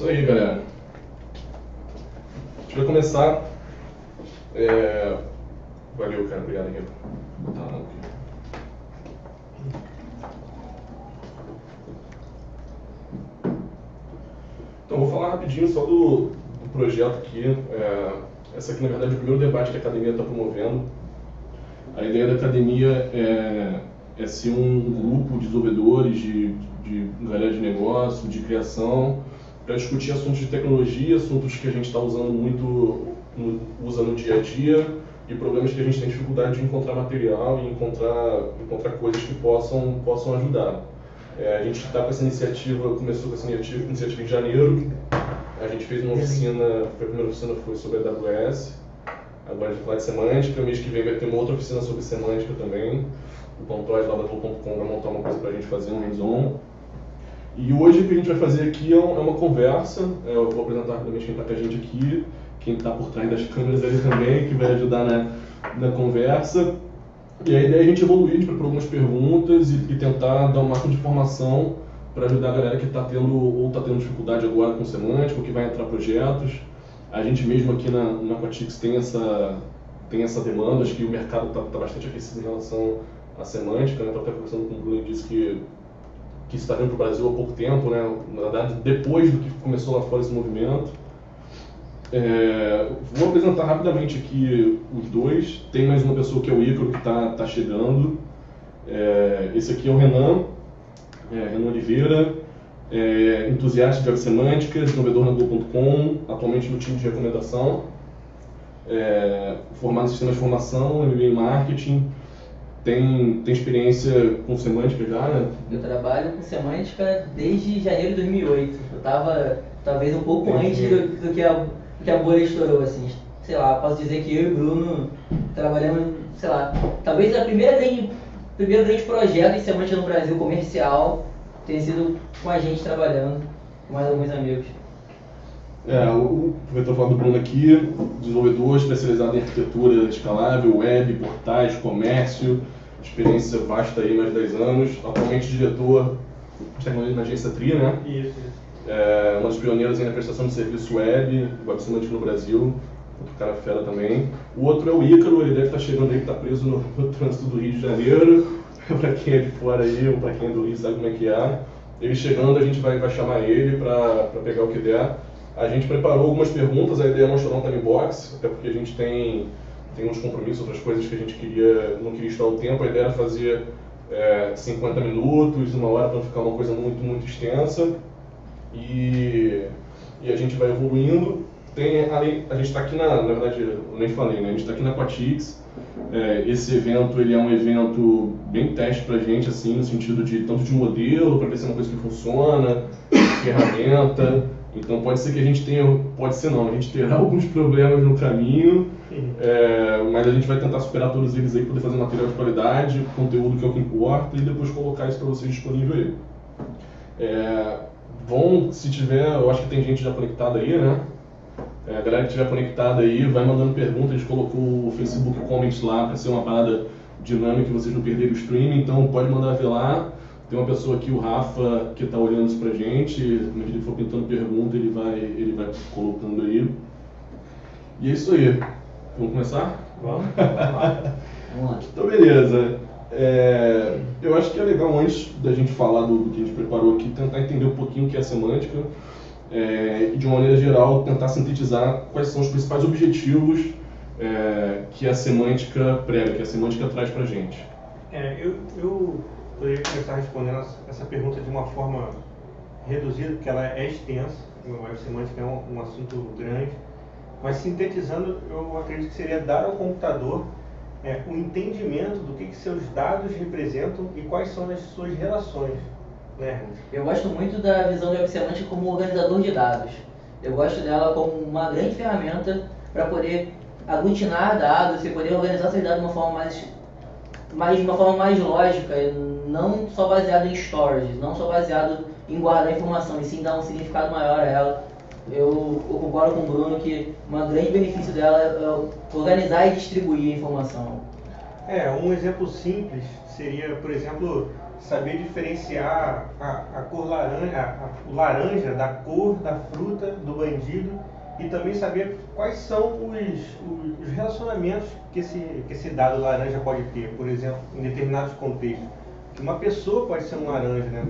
Isso aí, galera. A gente vai começar. Valeu, cara. Obrigado aqui. Vou botar a mão aqui. Então, vou falar rapidinho só do projeto aqui. Esse aqui, na verdade, é o primeiro debate que a academia está promovendo. A ideia da academia é ser um grupo de desenvolvedores, de galera de negócio, de criação, para discutir assuntos de tecnologia, assuntos que a gente está usando muito, usa no dia a dia, e problemas que a gente tem dificuldade de encontrar material e encontrar coisas que possam ajudar. A gente está com essa iniciativa, começou com essa iniciativa em janeiro. A gente fez uma oficina, a primeira oficina foi sobre a AWS. Agora a gente vai falar de semântica, mês que vem vai ter uma outra oficina sobre semântica também. O Pantoja lá da Globo.com vai montar uma coisa para a gente fazer um hands-on. E hoje o que a gente vai fazer aqui é uma conversa. Eu vou apresentar rapidamente quem está com a gente aqui, quem está por trás das câmeras ali também, que vai ajudar na conversa. E a ideia é a gente evoluir, a gente preparar algumas perguntas e tentar dar um máximo de informação para ajudar a galera que está tendo dificuldade agora com semântica, ou que vai entrar projetos. A gente mesmo aqui na Aquatix tem essa demanda, acho que o mercado está bastante aquecido em relação à semântica, né? Estava até conversando com o Bruno e disse que isso está vindo para o Brasil há pouco tempo, né? Na verdade, depois do que começou lá fora esse movimento. Vou apresentar rapidamente aqui os dois. Tem mais uma pessoa que é o Ícaro, que está chegando. Esse aqui é o Renan Oliveira, entusiasta de web semântica, desenvolvedor na Globo.com, atualmente no time de recomendação, formado em sistemas de informação, MBA em marketing. Tem experiência com semântica já, né? Eu trabalho com semântica desde janeiro de 2008. Eu estava talvez um pouco antes do que a bolha estourou, assim. Sei lá, posso dizer que eu e o Bruno trabalhamos, sei lá, talvez o primeiro grande projeto de semântica no Brasil comercial tenha sido com a gente trabalhando, com mais alguns amigos. Aproveitou falar do Bruno aqui, desenvolvedor especializado em arquitetura escalável, web, portais, comércio, experiência vasta aí, mais de 10 anos, atualmente diretor de tecnologia na agência TRI, né? Isso. Uma das pioneiras na prestação de serviço web semântico no Brasil, outro cara fera também. O outro é o Ícaro, ele deve estar chegando aí, que está preso no trânsito do Rio de Janeiro. Para quem é de fora aí, ou para quem é do Rio sabe como é que é. Ele chegando, a gente vai chamar ele para pegar o que der. A gente preparou algumas perguntas, a ideia é não estourar um time box, até porque a gente tem uns compromissos, outras coisas que a gente não queria estourar o tempo. A ideia era fazer 50 minutos, uma hora, para não ficar uma coisa muito, muito extensa. E a gente vai evoluindo. A gente está aqui na verdade, eu nem falei, né? A gente está aqui na Aquatix. Esse evento ele é um evento bem teste para a gente, assim, no sentido de tanto de modelo, para ver se é uma coisa que funciona, ferramenta. Então pode ser que a gente a gente terá alguns problemas no caminho, mas a gente vai tentar superar todos eles aí, poder fazer material de qualidade, conteúdo que é o que importa, e depois colocar isso para vocês disponível aí. Se tiver, eu acho que tem gente já conectada aí, né? A galera que estiver conectada aí, vai mandando perguntas. A gente colocou o Facebook Comments lá para ser uma parada dinâmica e vocês não perderem o streaming, então pode mandar ver lá. Tem uma pessoa aqui, o Rafa, que está olhando isso pra gente. Na medida que for pintando pergunta, ele vai colocando aí. E é isso aí. Vamos começar? Vamos lá. Então, beleza. Eu acho que é legal, antes da gente falar do que a gente preparou aqui, tentar entender um pouquinho o que é semântica e, de uma maneira geral, tentar sintetizar quais são os principais objetivos que a semântica prega, que a semântica traz pra gente. Eu poderia começar respondendo essa pergunta de uma forma reduzida, porque ela é extensa. A web semântica é um assunto grande, mas sintetizando, eu acredito que seria dar ao computador o entendimento do que seus dados representam e quais são as suas relações. Né? Eu gosto muito da visão da web semântica como organizador de dados. Eu gosto dela como uma grande ferramenta para poder aglutinar dados e poder organizar seus dados de uma forma mais lógica, não só baseado em storage, não só baseado em guardar informação, e sim dar um significado maior a ela. Eu concordo com o Bruno que um grande benefício dela é organizar e distribuir a informação. Um exemplo simples seria, por exemplo, saber diferenciar a cor laranja, o laranja da cor da fruta do bandido e também saber quais são os relacionamentos que esse dado laranja pode ter, por exemplo, em determinados contextos. Que uma pessoa pode ser um laranja, né,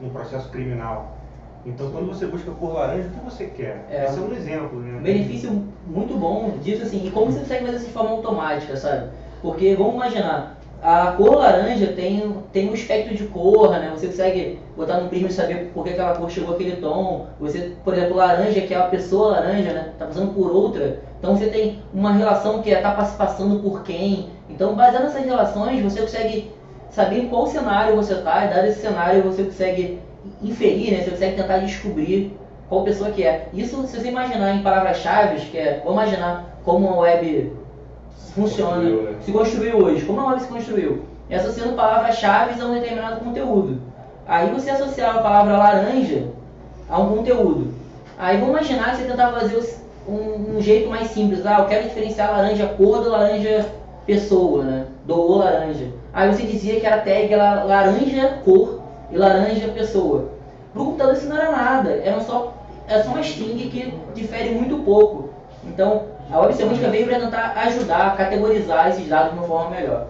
num processo criminal. Então, quando você busca cor laranja, o que você quer? Esse é um exemplo, né? Um benefício muito bom disso, assim, e como você consegue fazer isso de forma automática, sabe? Porque, vamos imaginar, a cor laranja tem um espectro de cor, né? Você consegue botar no prisma e saber por que aquela cor chegou àquele tom. Você, por exemplo, laranja, que é a pessoa laranja, né? Tá passando por outra. Então você tem uma relação que tá se passando por quem. Então, baseado nessas relações, você consegue saber em qual cenário você tá, e dado esse cenário você consegue inferir, né? Você consegue tentar descobrir qual pessoa que é. Isso, se você imaginar em palavras-chave, vamos imaginar como a web funciona, se construiu hoje, como a web se construiu, e associando palavras-chave a um determinado conteúdo. Aí você associava a palavra laranja a um conteúdo. Aí vamos imaginar que você tentava fazer um jeito mais simples. Eu quero diferenciar laranja cor do laranja pessoa, né? Do laranja. Aí você dizia que a tag era laranja cor e laranja pessoa. Para o computador isso não era nada, era só uma string que difere muito pouco. Então, a web semântica veio para tentar ajudar a categorizar esses dados de uma forma melhor.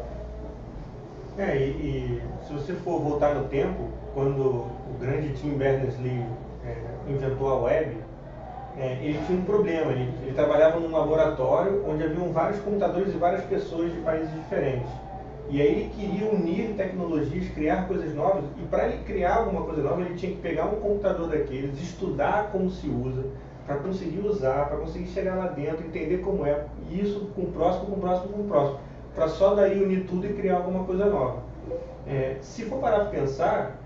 E se você for voltar no tempo, quando o grande Tim Berners-Lee inventou a web, ele tinha um problema. Ele trabalhava num laboratório onde haviam vários computadores e várias pessoas de países diferentes. E aí ele queria unir tecnologias, criar coisas novas, e para ele criar alguma coisa nova, ele tinha que pegar um computador daqueles, estudar como se usa, para conseguir usar, para conseguir chegar lá dentro, entender como é, e isso com o próximo, para só daí unir tudo e criar alguma coisa nova. Se for parar para pensar,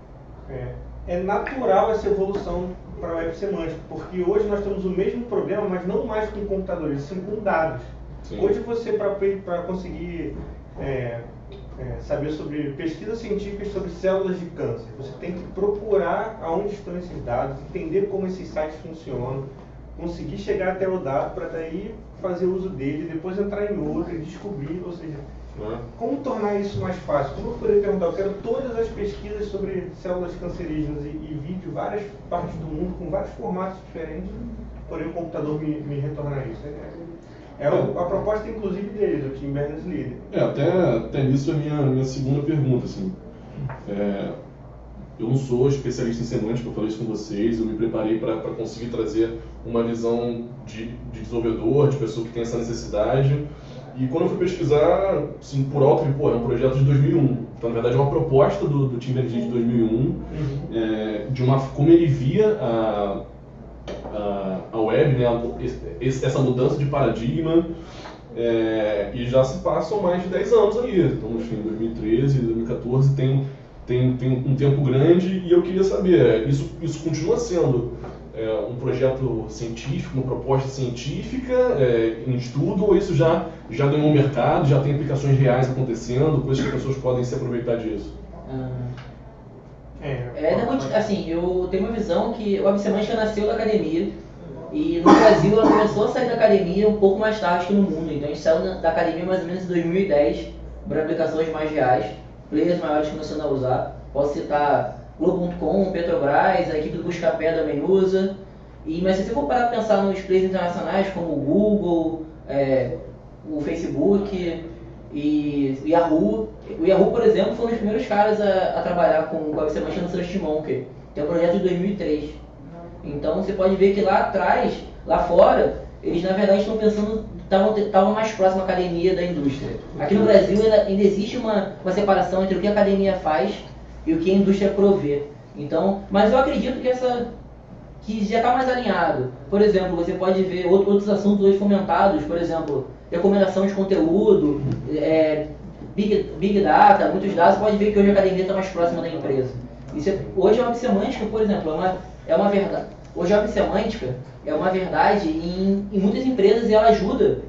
é natural essa evolução para a web semântica, porque hoje nós temos o mesmo problema, mas não mais com computadores, sim com dados. Sim. Hoje você, para conseguir saber sobre pesquisas científicas sobre células de câncer, você tem que procurar aonde estão esses dados, entender como esses sites funcionam, conseguir chegar até o dado para daí fazer uso dele, depois entrar em outro e descobrir, ou seja, como tornar isso mais fácil? Como eu poderia perguntar, eu quero todas as pesquisas sobre células cancerígenas e vídeo, várias partes do mundo, com vários formatos diferentes, porém o computador me retornar isso. A proposta, inclusive, dele, do Tim Berners-Lee. Até nisso é a minha segunda pergunta, assim. Eu não sou especialista em semântica, eu falei isso com vocês, eu me preparei para conseguir trazer uma visão de desenvolvedor, de pessoa que tem essa necessidade. E quando eu fui pesquisar, assim, por alto, é um projeto de 2001. Então, na verdade, é uma proposta do Tim Berners-Lee de 2001, de como ele via a web, né, essa mudança de paradigma, e já se passam mais de 10 anos aí. Então, enfim, 2013, 2014 tem um tempo grande, e eu queria saber, isso continua sendo um projeto científico, uma proposta científica em estudo, ou isso já ganhou um mercado, já tem aplicações reais acontecendo, coisas que as pessoas podem se aproveitar disso? Assim, eu tenho uma visão que a web semântica nasceu da academia, e no Brasil ela começou a sair da academia um pouco mais tarde que no mundo. Então a gente saiu da academia mais ou menos em 2010 para aplicações mais reais, players maiores começando a usar. Posso citar Globo.com, Petrobras, a equipe do Buscapé também usa. Mas se você for parar para pensar nos players internacionais como o Google, o Facebook e o Yahoo. O Yahoo, por exemplo, foi um dos primeiros caras a trabalhar com web semântica no SearchMonkey, que é um projeto de 2003. Então você pode ver que lá atrás, lá fora, eles na verdade estão pensando, estavam mais próximos à academia da indústria. Aqui no Brasil ainda existe uma separação entre o que a academia faz e o que a indústria provê. Então, mas eu acredito que já está mais alinhado. Por exemplo, você pode ver outros assuntos hoje fomentados, por exemplo, recomendação de conteúdo, Big Data, muitos dados. Você pode ver que hoje a academia está mais próxima da empresa. Hoje a web semântica, por exemplo, é uma verdade. Hoje a web semântica é uma verdade em muitas empresas, e ela ajuda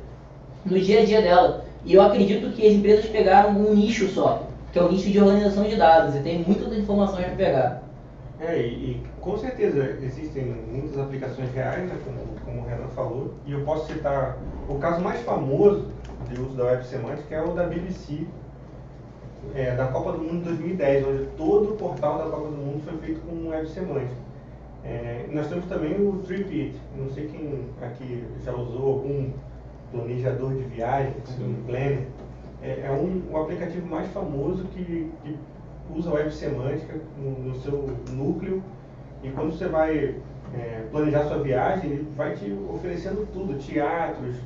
no dia a dia dela. E eu acredito que as empresas pegaram um nicho só, que é o nicho de organização de dados, e tem muitas informações para pegar. E com certeza existem muitas aplicações reais, né, como o Renan falou, e eu posso citar o caso mais famoso de uso da web semântica, é o da BBC, da Copa do Mundo de 2010, onde todo o portal da Copa do Mundo foi feito com web semântica. Nós temos também o Tripit, não sei quem aqui já usou algum planejador de viagem, um planner. É o aplicativo mais famoso que usa web semântica no seu núcleo, e quando você vai planejar sua viagem, ele vai te oferecendo tudo, teatros,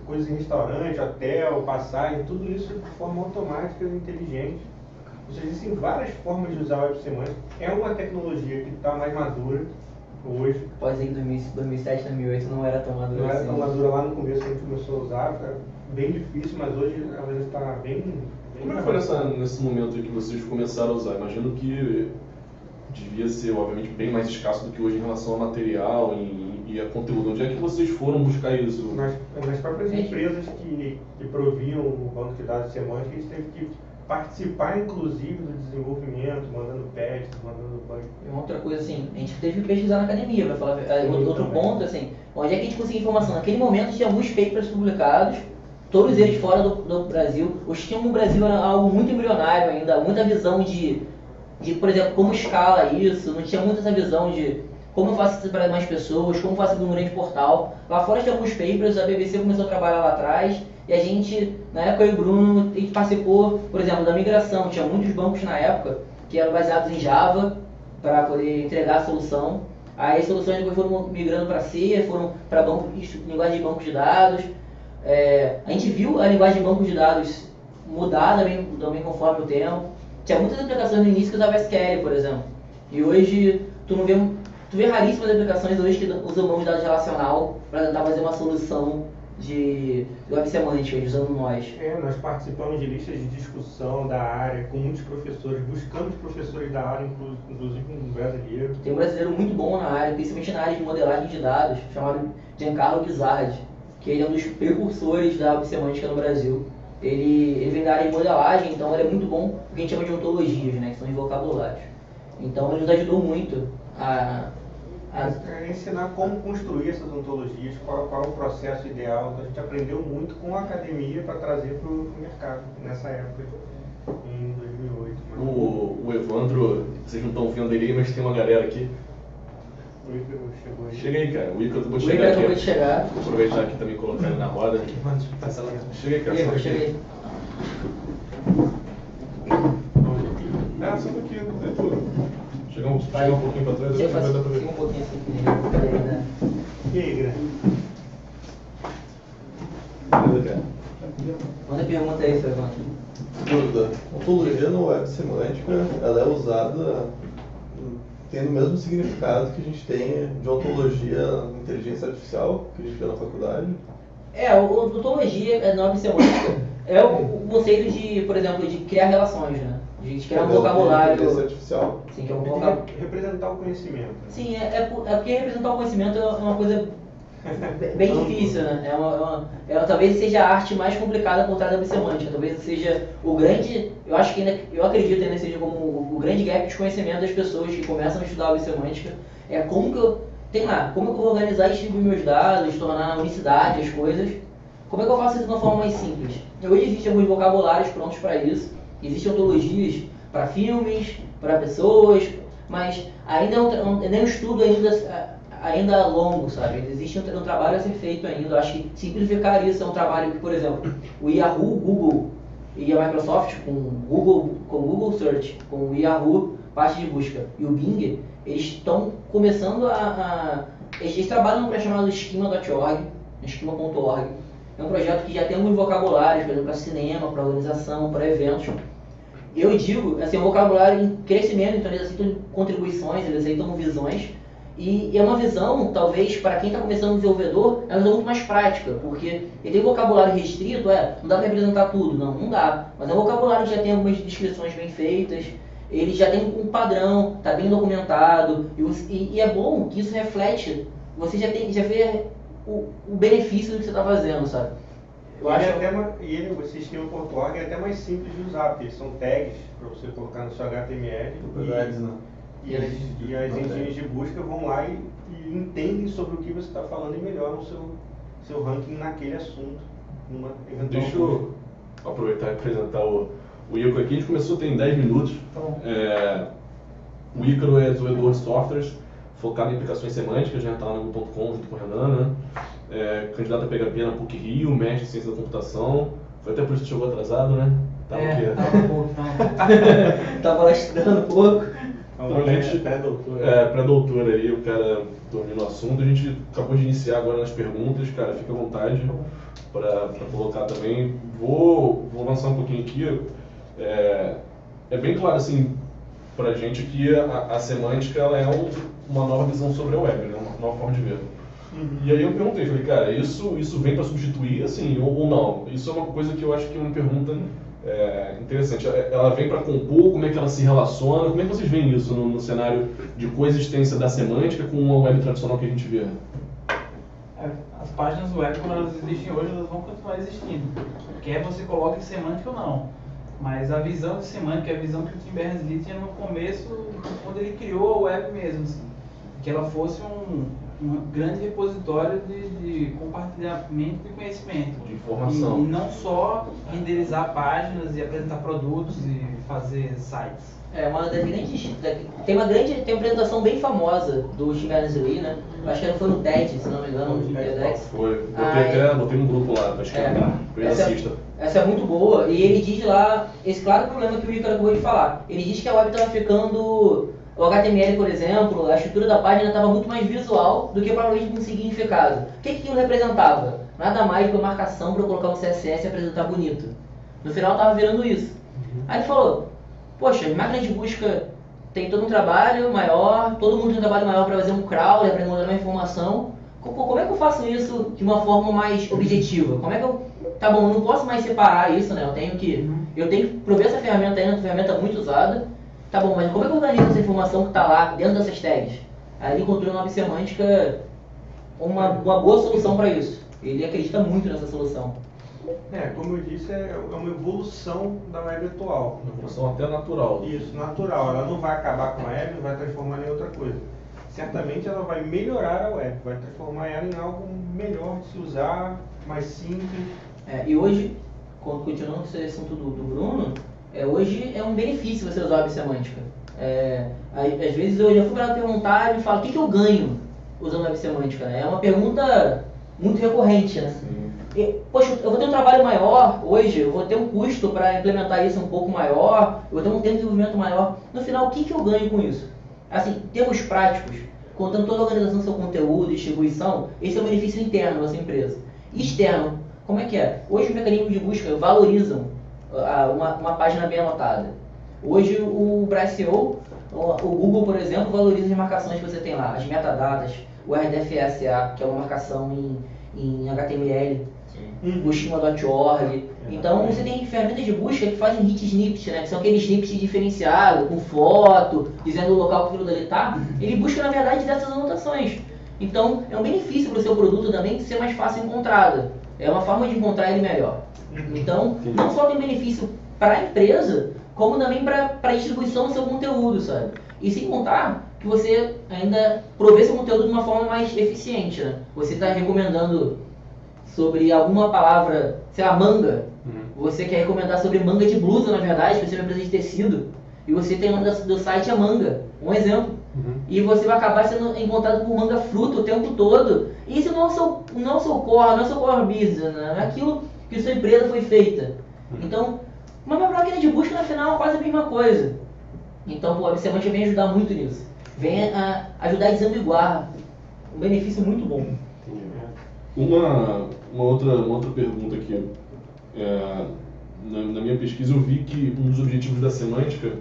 coisas em restaurante, hotel, passagem, tudo isso de forma automática e inteligente. Ou seja, existem várias formas de usar a web semântica. É uma tecnologia que está mais madura hoje. Pode ser que em 2007, 2008 não era tão madura. Não era tão madura lá no começo, quando a gente começou a usar, era bem difícil, mas hoje ela já está bem. Como é que foi nesse momento que vocês começaram a usar? Imagino que devia ser, obviamente, bem mais escasso do que hoje em relação a material e a conteúdo. Onde é que vocês foram buscar isso? Nas próprias empresas que proviam o banco de dados semânticos, a gente teve que participar, inclusive, do desenvolvimento, mandando patches, mandando bug. Uma outra coisa, assim, a gente teve que pesquisar na academia, para falar. Outro ponto, assim, onde é que a gente conseguia informação? Naquele momento, tinha alguns papers publicados, todos eles fora do Brasil. O estímulo no Brasil era algo muito embrionário ainda, muita visão de, por exemplo, como escala isso, não tinha muito essa visão de como eu faço isso para mais pessoas, como eu faço isso num grande portal. Lá fora tinha alguns papers, a BBC começou a trabalhar lá atrás, e a gente, na época, eu e o Bruno, a gente participou, por exemplo, da migração. Tinha muitos bancos na época que eram baseados em Java para poder entregar a solução. Aí as soluções depois foram migrando para C, foram para linguagem de banco de dados. A gente viu a linguagem de banco de dados mudar também conforme o tempo. Tinha muitas aplicações no início que usavam SQL, por exemplo. E hoje tu vê raríssimas aplicações hoje que usam banco de dados relacional para tentar fazer uma solução de web semântica, usando nós. Nós participamos de listas de discussão da área com muitos professores, buscamos professores da área, inclusive um brasileiro. Tem um brasileiro muito bom na área, principalmente na área de modelagem de dados, chamado Giancarlo Guizzardi, que ele é um dos precursores da web semântica no Brasil. Ele vem da área de modelagem, então ele é muito bom o que a gente chama de ontologias, né, que são os vocabulários. Então ele nos ajudou muito a ensinar como construir essas ontologias, qual é o processo ideal. Então a gente aprendeu muito com a academia para trazer para o mercado nessa época, em 2008. O Evandro, vocês não estão vendo ele aí, mas tem uma galera aqui. O Ica chegou aí. Chega aí, cara. O Ica acabou de chegar aqui. Vou aproveitar aqui também e colocar ele na roda. Chega aí, cara. Chega aí. Só aqui, é tudo. Chega um pouquinho para trás, vai dar pra ver. Um pouquinho assim, E aí, Guilherme? Beleza, cara. Manda pergunta aí, seu Evandro. Dúvida. Ontologia no web semântica, ela é usada tendo o mesmo significado que a gente tem de ontologia na inteligência artificial, que a gente vê na faculdade? Ontologia na web semântica é o conceito de, por exemplo, de criar relações, né? De criar um vocabulário. Inteligência artificial. Sim, que é um vocabulário. Representar o conhecimento. Sim, porque representar o conhecimento é uma coisa bem difícil, né? Talvez seja a arte mais complicada por trás da semântica. Talvez seja o grande, eu acredito que ainda seja como o grande gap de conhecimento das pessoas que começam a estudar a semântica. Como que eu vou organizar e distribuir meus dados, tornar a unicidade as coisas. Como é que eu faço isso de uma forma mais simples? Hoje existem alguns vocabulários prontos para isso. Existem ontologias para filmes, para pessoas, mas ainda é um estudo ainda longo, sabe? Existe um trabalho a ser feito ainda. Eu acho que simplificar isso é um trabalho que, por exemplo, o Yahoo, Google e a Microsoft, com Google Search, com o Yahoo, parte de busca, e o Bing, eles estão começando eles trabalham num projeto chamado Schema.org, schema.org. É um projeto que já tem alguns vocabulários, por exemplo, para cinema, para organização, para eventos. Eu digo, assim, um vocabulário em crescimento, então eles aceitam contribuições, eles aceitam visões. E é uma visão, talvez, para quem está começando desenvolvedor, é uma visão muito mais prática, porque ele tem vocabulário restrito, não dá para representar tudo, não dá. Mas é um vocabulário que já tem algumas descrições bem feitas, ele já tem um padrão, está bem documentado, e é bom que isso reflete, você já vê o benefício do que você está fazendo, sabe? O sistema.org é até mais simples de usar, porque são tags para você colocar no seu HTML. E as engines de busca vão lá e entendem sobre o que você está falando e melhoram o seu ranking naquele assunto. aproveitar e apresentar o Ícaro aqui. A gente começou tem 10 minutos. O Ícaro é desenvolvedor de softwares, focado em aplicações semânticas, já está na Google.com junto com o Renan, né? Candidato a PHP na PUC Rio, mestre em ciência da computação. Foi até por isso que chegou atrasado, né? Tava um pouco, tava lá estudando um pouco. Então a gente pré-doutora aí, o cara domina o assunto. A gente acabou de iniciar agora nas perguntas, cara, fica à vontade para colocar também. Vou avançar um pouquinho aqui. É bem claro assim pra gente que a semântica ela é uma nova visão sobre a web, né? Uma nova forma de ver. E aí eu perguntei, falei, cara, isso vem para substituir, assim, ou não? Isso é uma coisa que eu acho que é uma pergunta interessante. Ela vem para compor, como é que ela se relaciona? Como é que vocês veem isso no cenário de coexistência da semântica com a web tradicional que a gente vê? As páginas web, quando elas existem hoje, elas vão continuar existindo. Quer você coloque semântica ou não. Mas a visão de semântica, a visão que o Tim Berners-Lee tinha no começo, quando ele criou a web mesmo, assim, que ela fosse um grande repositório de compartilhamento de conhecimento. De informação. E não só renderizar páginas e apresentar produtos e fazer sites. Uma das grandes. Tem uma apresentação bem famosa do Tim Berners-Lee, né? Eu acho que foi no TED, se não me engano, no TEDx. Foi. Botei um grupo lá pra esquentar. Essa é muito boa, e ele diz lá esse claro problema que o Ícaro acabou de falar. Ele diz que a web estava ficando. O HTML, por exemplo, a estrutura da página estava muito mais visual do que provavelmente um significado. O que aquilo representava? Nada mais do que uma marcação para eu colocar um CSS e apresentar bonito. No final estava virando isso. Aí ele falou, poxa, as máquinas de busca tem todo um trabalho maior, todo mundo tem um trabalho maior para fazer um crawler, para encontrar uma informação. Como é que eu faço isso de uma forma mais objetiva? Como é que eu... Tá bom, eu não posso mais separar isso, né? Eu tenho que prover essa ferramenta ainda, uma ferramenta muito usada. Tá bom, mas como é que eu organizo essa informação que está lá dentro dessas tags? Aí ele encontrou na Websemântica uma boa solução para isso. Ele acredita muito nessa solução. Como eu disse, é uma evolução da web atual. Uma evolução até natural. Isso, natural. Ela não vai acabar com a web, não vai transformar em outra coisa. Certamente ela vai melhorar a web, vai transformar ela em algo melhor de se usar, mais simples. E hoje, continuando esse assunto do Bruno, hoje é um benefício você usar a websemântica. Às vezes eu já fui para ela perguntar e me falo, o que eu ganho usando a websemântica? Né? É uma pergunta muito recorrente, né? Poxa, eu vou ter um trabalho maior hoje, eu vou ter um custo para implementar isso um pouco maior, eu vou ter um tempo de desenvolvimento maior. No final, o que eu ganho com isso? Assim, termos práticos, contando toda a organização do seu conteúdo, distribuição, esse é o benefício interno da sua empresa. Externo, como é que é? Hoje os mecanismos de busca valorizam uma página bem anotada. Hoje o SEO, o Google, por exemplo, valoriza as marcações que você tem lá, as metadatas, o RDFSA, que é uma marcação em HTML, o schema.org. Então você tem ferramentas de busca que fazem hit snippets, né? Que são aqueles snippets diferenciados, com foto, dizendo o local que aquilo dali está. Ele busca, na verdade, dessas anotações. Então é um benefício para o seu produto também de ser mais fácil encontrado. É uma forma de encontrar ele melhor. Então, não só tem benefício para a empresa, como também para a distribuição do seu conteúdo, sabe? E sem contar que você ainda provê seu conteúdo de uma forma mais eficiente, né? Você está recomendando sobre alguma palavra, sei lá, manga. Você quer recomendar sobre manga de blusa, na verdade, que você é uma empresa de tecido. E você tem o nome do site é manga, um exemplo. E você vai acabar sendo encontrado por manga fruta o tempo todo. E isso não é o seu core business, né? É aquilo que sua empresa foi feita. Então, uma máquina de busca, na final, é quase a mesma coisa. Então, a websemântica vem ajudar muito nisso. Vem ajudar a desambiguar. Um benefício muito bom. Uma outra pergunta aqui. Na minha pesquisa eu vi que um dos objetivos da semântica,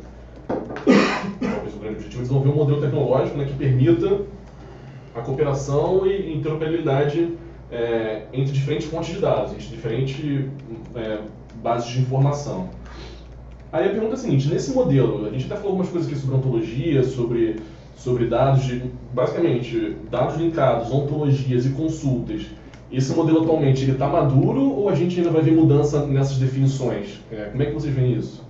talvez o grande objetivo, é desenvolver um modelo tecnológico, né, que permita a cooperação e interoperabilidade entre diferentes fontes de dados, entre diferentes bases de informação. Aí a pergunta é a seguinte, nesse modelo, a gente até falou algumas coisas aqui sobre ontologia, sobre dados, basicamente, dados linkados, ontologias e consultas. Esse modelo atualmente, ele está maduro ou a gente ainda vai ver mudança nessas definições? Como é que vocês veem isso?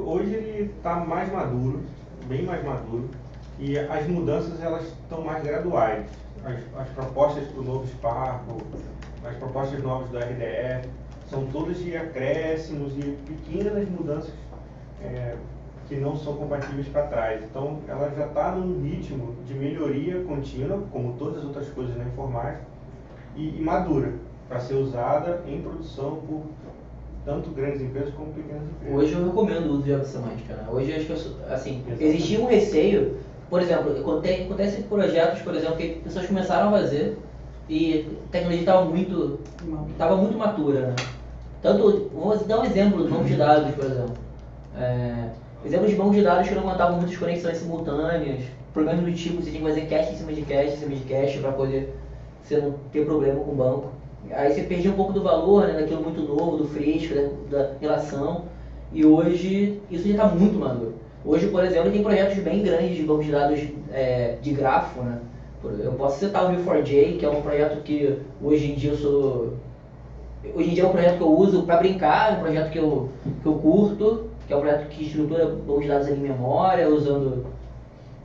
Hoje ele está mais maduro, bem mais maduro, e as mudanças elas estão mais graduais. As propostas do novo Spark, as propostas novas do RDF, são todas de acréscimos e pequenas mudanças que não são compatíveis para trás. Então, ela já está num ritmo de melhoria contínua, como todas as outras coisas na informática, e madura, para ser usada em produção por tanto grandes empresas como pequenas empresas. Hoje eu recomendo o uso de web semântica, né? Hoje acho que assim, existia um receio, por exemplo, acontece projetos, por exemplo, que pessoas começaram a fazer e a tecnologia estava muito matura, né? Tanto, vou dar um exemplo de bancos de dados, por exemplo. Exemplo de bancos de dados que não aguentavam muitas conexões simultâneas, problemas do tipo, você tinha que fazer cache em cima de cache, em cima de cache, para poder você não ter problema com o banco. Aí você perdia um pouco do valor, né, daquilo muito novo, do fresco, da relação, e hoje isso já está muito maduro. Hoje, por exemplo, tem projetos bem grandes de bancos de dados de grafo, né? Eu posso citar o Neo4j, que é um projeto que hoje em dia é um projeto que eu uso para brincar, é um projeto que eu curto, que é um projeto que estrutura bancos de dados em memória, usando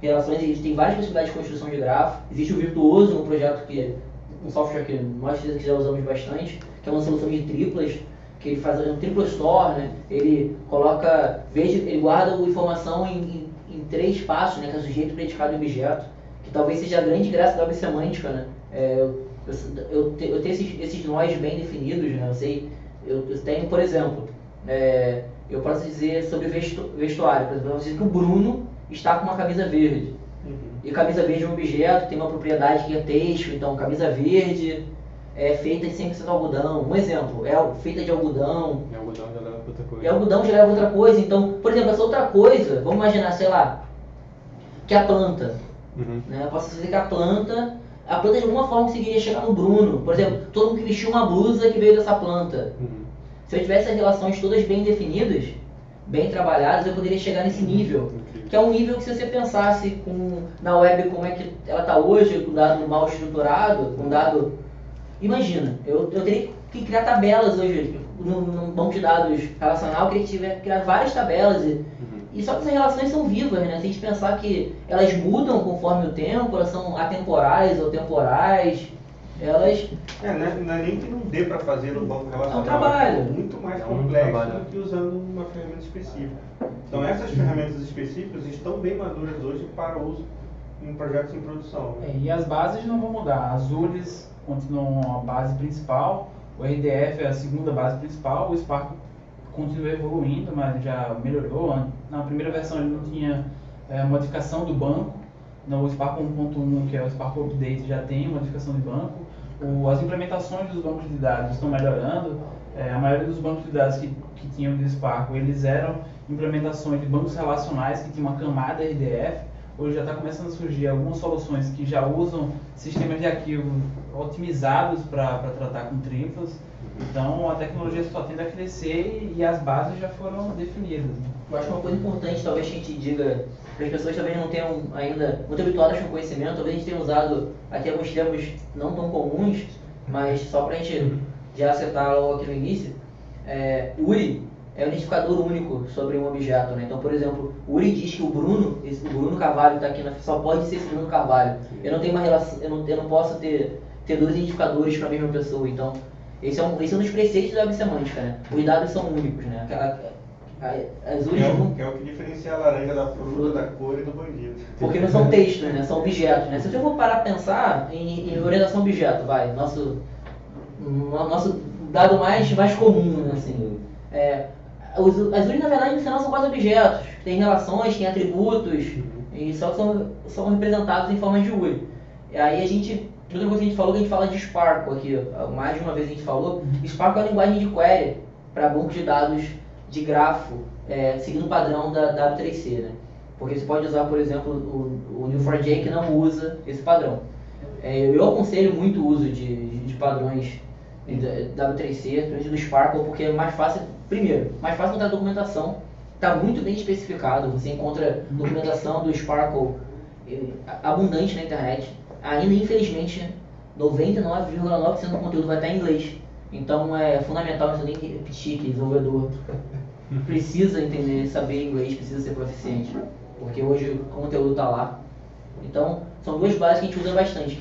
relações, e tem várias possibilidades de construção de grafo. Existe o Virtuoso, um projeto um software que nós já usamos bastante, que é uma solução de triplas, que ele faz um triplo store, né? Ele guarda a informação em 3 passos, né? Que é sujeito, predicado e objeto, que talvez seja a grande graça da web semântica, né? Eu tenho esses nós bem definidos, né? Eu tenho, por exemplo, eu posso dizer sobre vestuário, por exemplo, eu posso dizer que o Bruno está com uma camisa verde. E camisa verde é um objeto, tem uma propriedade que é texto, então camisa verde é feita de 100% algodão. Um exemplo, feita de algodão. E algodão já leva outra coisa. E algodão já leva outra coisa. Então, por exemplo, essa outra coisa, vamos imaginar, sei lá, que a planta. Né? Eu posso dizer que a planta de alguma forma conseguiria chegar no Bruno. Por exemplo, todo mundo que vestiu uma blusa que veio dessa planta. Se eu tivesse as relações todas bem definidas, bem trabalhadas, eu poderia chegar nesse nível. Que é um nível que, se você pensasse na web como é que ela está hoje, com dado mal estruturado, com dado... Imagina, eu teria que criar tabelas hoje, num banco de dados relacional, que criar várias tabelas. E só que essas relações são vivas, né? Se a gente pensar que elas mudam conforme o tempo, elas são atemporais ou temporais, elas... Não é nem que não dê para fazer no banco relacional. É um trabalho. É muito mais complexo do que usando uma ferramenta específica. Então essas ferramentas específicas estão bem maduras hoje para uso em projetos em produção. E as bases não vão mudar. As URIs continuam a base principal, o RDF é a segunda base principal, o Spark continua evoluindo, mas já melhorou. Na primeira versão ele não tinha modificação do banco. No Spark 1.1, que é o Spark Update, já tem modificação de banco. As implementações dos bancos de dados estão melhorando. A maioria dos bancos de dados que tinham de Spark, eles eram implementações de bancos relacionais que tinham uma camada RDF. Hoje já está começando a surgir algumas soluções que já usam sistemas de arquivo otimizados para tratar com triplas. Então a tecnologia só tende a crescer e as bases já foram definidas. Eu acho uma coisa importante, talvez a gente diga, para as pessoas talvez não tenham ainda muito habituadas com o conhecimento, talvez a gente tenha usado aqui alguns termos não tão comuns, mas só para a gente já acertar logo aqui no início. URI é um identificador único sobre um objeto, né? Então, por exemplo, o URI diz que o Bruno Carvalho que está aqui só pode ser esse Bruno Carvalho. Eu não tenho uma relação, eu não posso ter 2 identificadores para a mesma pessoa. Então, esse é um dos preceitos da web semântica, né? Os dados são únicos, né? As URIs que é o que diferencia a laranja da fruta, da cor e do bandido. Porque não são textos, né? São objetos, né? Se eu for parar a pensar em orientação objeto, nosso dado mais comum, né? Assim, as URIs, na verdade, no final são quase objetos. Tem relações, tem atributos, e só são representados em forma de URI. E aí outra coisa que a gente falou, que a gente fala de Sparkle aqui, mais de uma vez a gente falou, Sparkle é a linguagem de query para bancos de dados de grafo, seguindo o padrão da W3C, né? Porque você pode usar, por exemplo, o Neo4j, que não usa esse padrão. Eu aconselho muito o uso de padrões W3C, principalmente do Sparkle, porque é mais fácil, mais fácil encontrar documentação, está muito bem especificado, você encontra documentação do Sparkle abundante na internet. Ainda, infelizmente, 99,9% do conteúdo vai estar em inglês. Então é fundamental, você nem repetir que desenvolvedor precisa entender, saber inglês, precisa ser proficiente. Porque hoje o conteúdo está lá. Então, são duas bases que a gente usa bastante,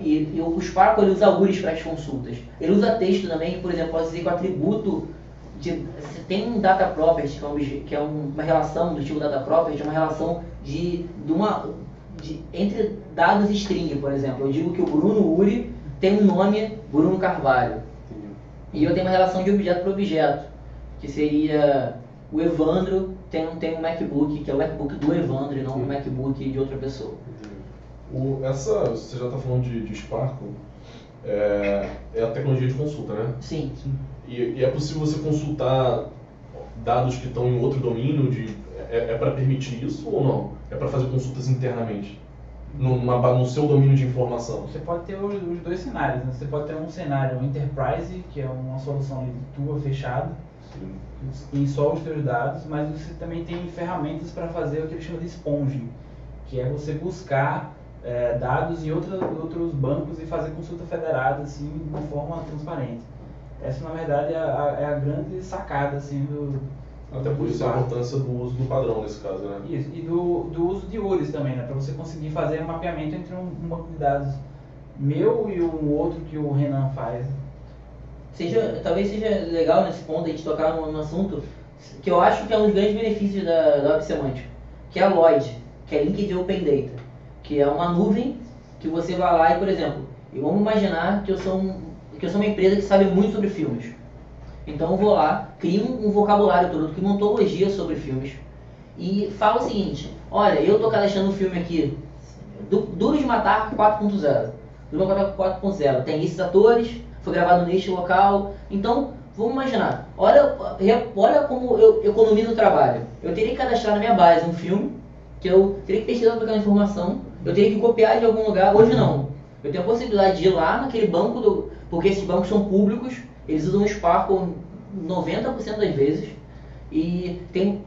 e o Spark ele usa URIs para as consultas. Ele usa texto também, por exemplo, pode dizer que o atributo se tem um data property, que é uma relação do tipo data property, é uma relação entre dados e string, por exemplo. Eu digo que o Bruno Uri tem um nome Bruno Carvalho. E eu tenho uma relação de objeto para objeto, que seria o Evandro tem um MacBook, que é o MacBook do Evandro e não um MacBook de outra pessoa. Você já está falando de Sparkle, é a tecnologia de consulta, né? Sim. E é possível você consultar dados que estão em outro domínio? É para permitir isso ou não? É para fazer consultas internamente? No seu domínio de informação? Você pode ter os dois cenários, né? Você pode ter um cenário Enterprise, que é uma solução tua fechada, em só os teus dados, mas você também tem ferramentas para fazer o que eles chamam de sponging, que é você buscar dados em outros bancos e fazer consulta federada assim, de uma forma transparente. Essa, na verdade, é a grande sacada assim, Até por isso a importância do uso do padrão nesse caso, né? Isso, e do uso de URIs também, né? Para você conseguir fazer um mapeamento entre um banco de dados meu e um outro que o Renan faz. Talvez seja legal nesse ponto a gente tocar num assunto que eu acho que é um dos grandes benefícios da Web Semântica, que é a Lloyd, que é Linked Open Data, que é uma nuvem que você vai lá e, por exemplo, vamos imaginar que eu sou uma empresa que sabe muito sobre filmes. Então eu vou lá, crio um vocabulário todo, crio uma ontologia sobre filmes e falo o seguinte: olha, eu estou cadastrando um filme aqui, Duro de Matar 4.0. Duro de Matar 4.0 tem esses atores, foi gravado neste local. Então, vamos imaginar, olha como eu economizo o trabalho. Eu teria que cadastrar na minha base um filme, que eu teria que pesquisar sobre aquela informação, eu teria que copiar de algum lugar. Hoje não. Eu tenho a possibilidade de ir lá naquele banco, porque esses bancos são públicos, eles usam o Sparkle 90% das vezes, e tem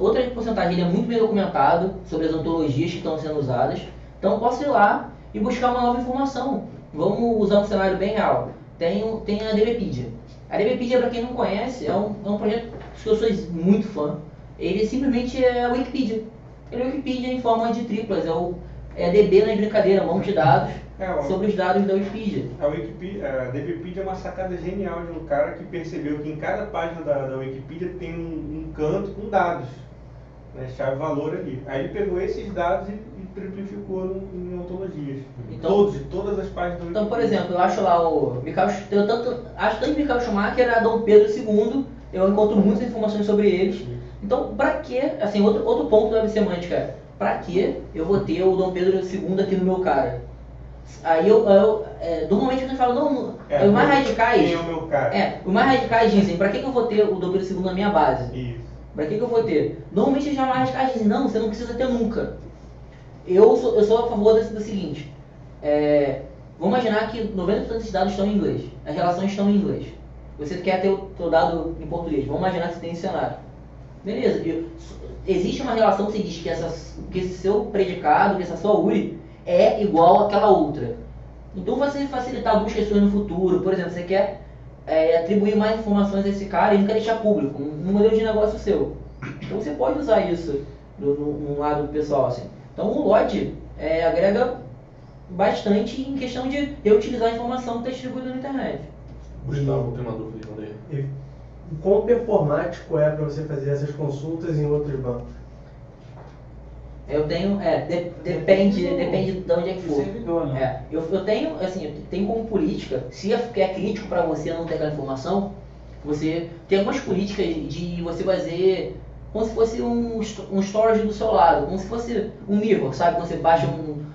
outra porcentagem, ele é muito bem documentado sobre as ontologias que estão sendo usadas. Então eu posso ir lá e buscar uma nova informação. Vamos usar um cenário bem real. Tem a DBpedia. A DBpedia, para quem não conhece, é um projeto que eu sou muito fã. Ele simplesmente é a Wikipedia. Ele é a Wikipedia em forma de triplas, é a DB na brincadeira, um monte de dados sobre os dados da Wikipedia. A DBpedia é uma sacada genial de um cara que percebeu que em cada página da Wikipedia tem um canto com dados, né, chave-valor ali. Aí ele pegou esses dados e triplificou em ontologias. Então, todas as páginas da Wikipedia. Então, por exemplo, eu acho lá acho tanto Michael Schumacher a Dom Pedro II, eu encontro muitas informações sobre eles. Então, pra que, assim, outro ponto da Web Semântica, pra que eu vou ter o Dom Pedro II aqui no meu cara? Aí normalmente eu falo, não, os mais radicais. Quem é o meu cara? Os mais radicais dizem, pra que eu vou ter o Dom Pedro II na minha base? Isso. Pra que eu vou ter? Normalmente os mais radicais dizem, não, você não precisa ter nunca. Eu sou a favor do seguinte, vamos imaginar que 90% desses dados estão em inglês, as relações estão em inglês. Você quer ter o seu dado em português, vamos imaginar que você tem esse cenário. Beleza, existe uma relação que você diz que esse seu predicado, que essa sua URI é igual àquela outra. Então você facilitar algumas questões no futuro, por exemplo, você quer atribuir mais informações a esse cara e não quer deixar público, um modelo de negócio seu. Então você pode usar isso no lado pessoal, assim. Então o Lloyd agrega bastante em questão de reutilizar a informação que está distribuída na internet. Gustavo, tem uma dúvida, manda aí. E quão performático é para você fazer essas consultas em outros bancos? Eu tenho, depende de onde é que for. Servidor, né? Eu tenho como política, se é crítico para você não ter aquela informação, você tem algumas políticas de você fazer como se fosse um storage do seu lado, como se fosse um mirror, sabe? Quando você baixa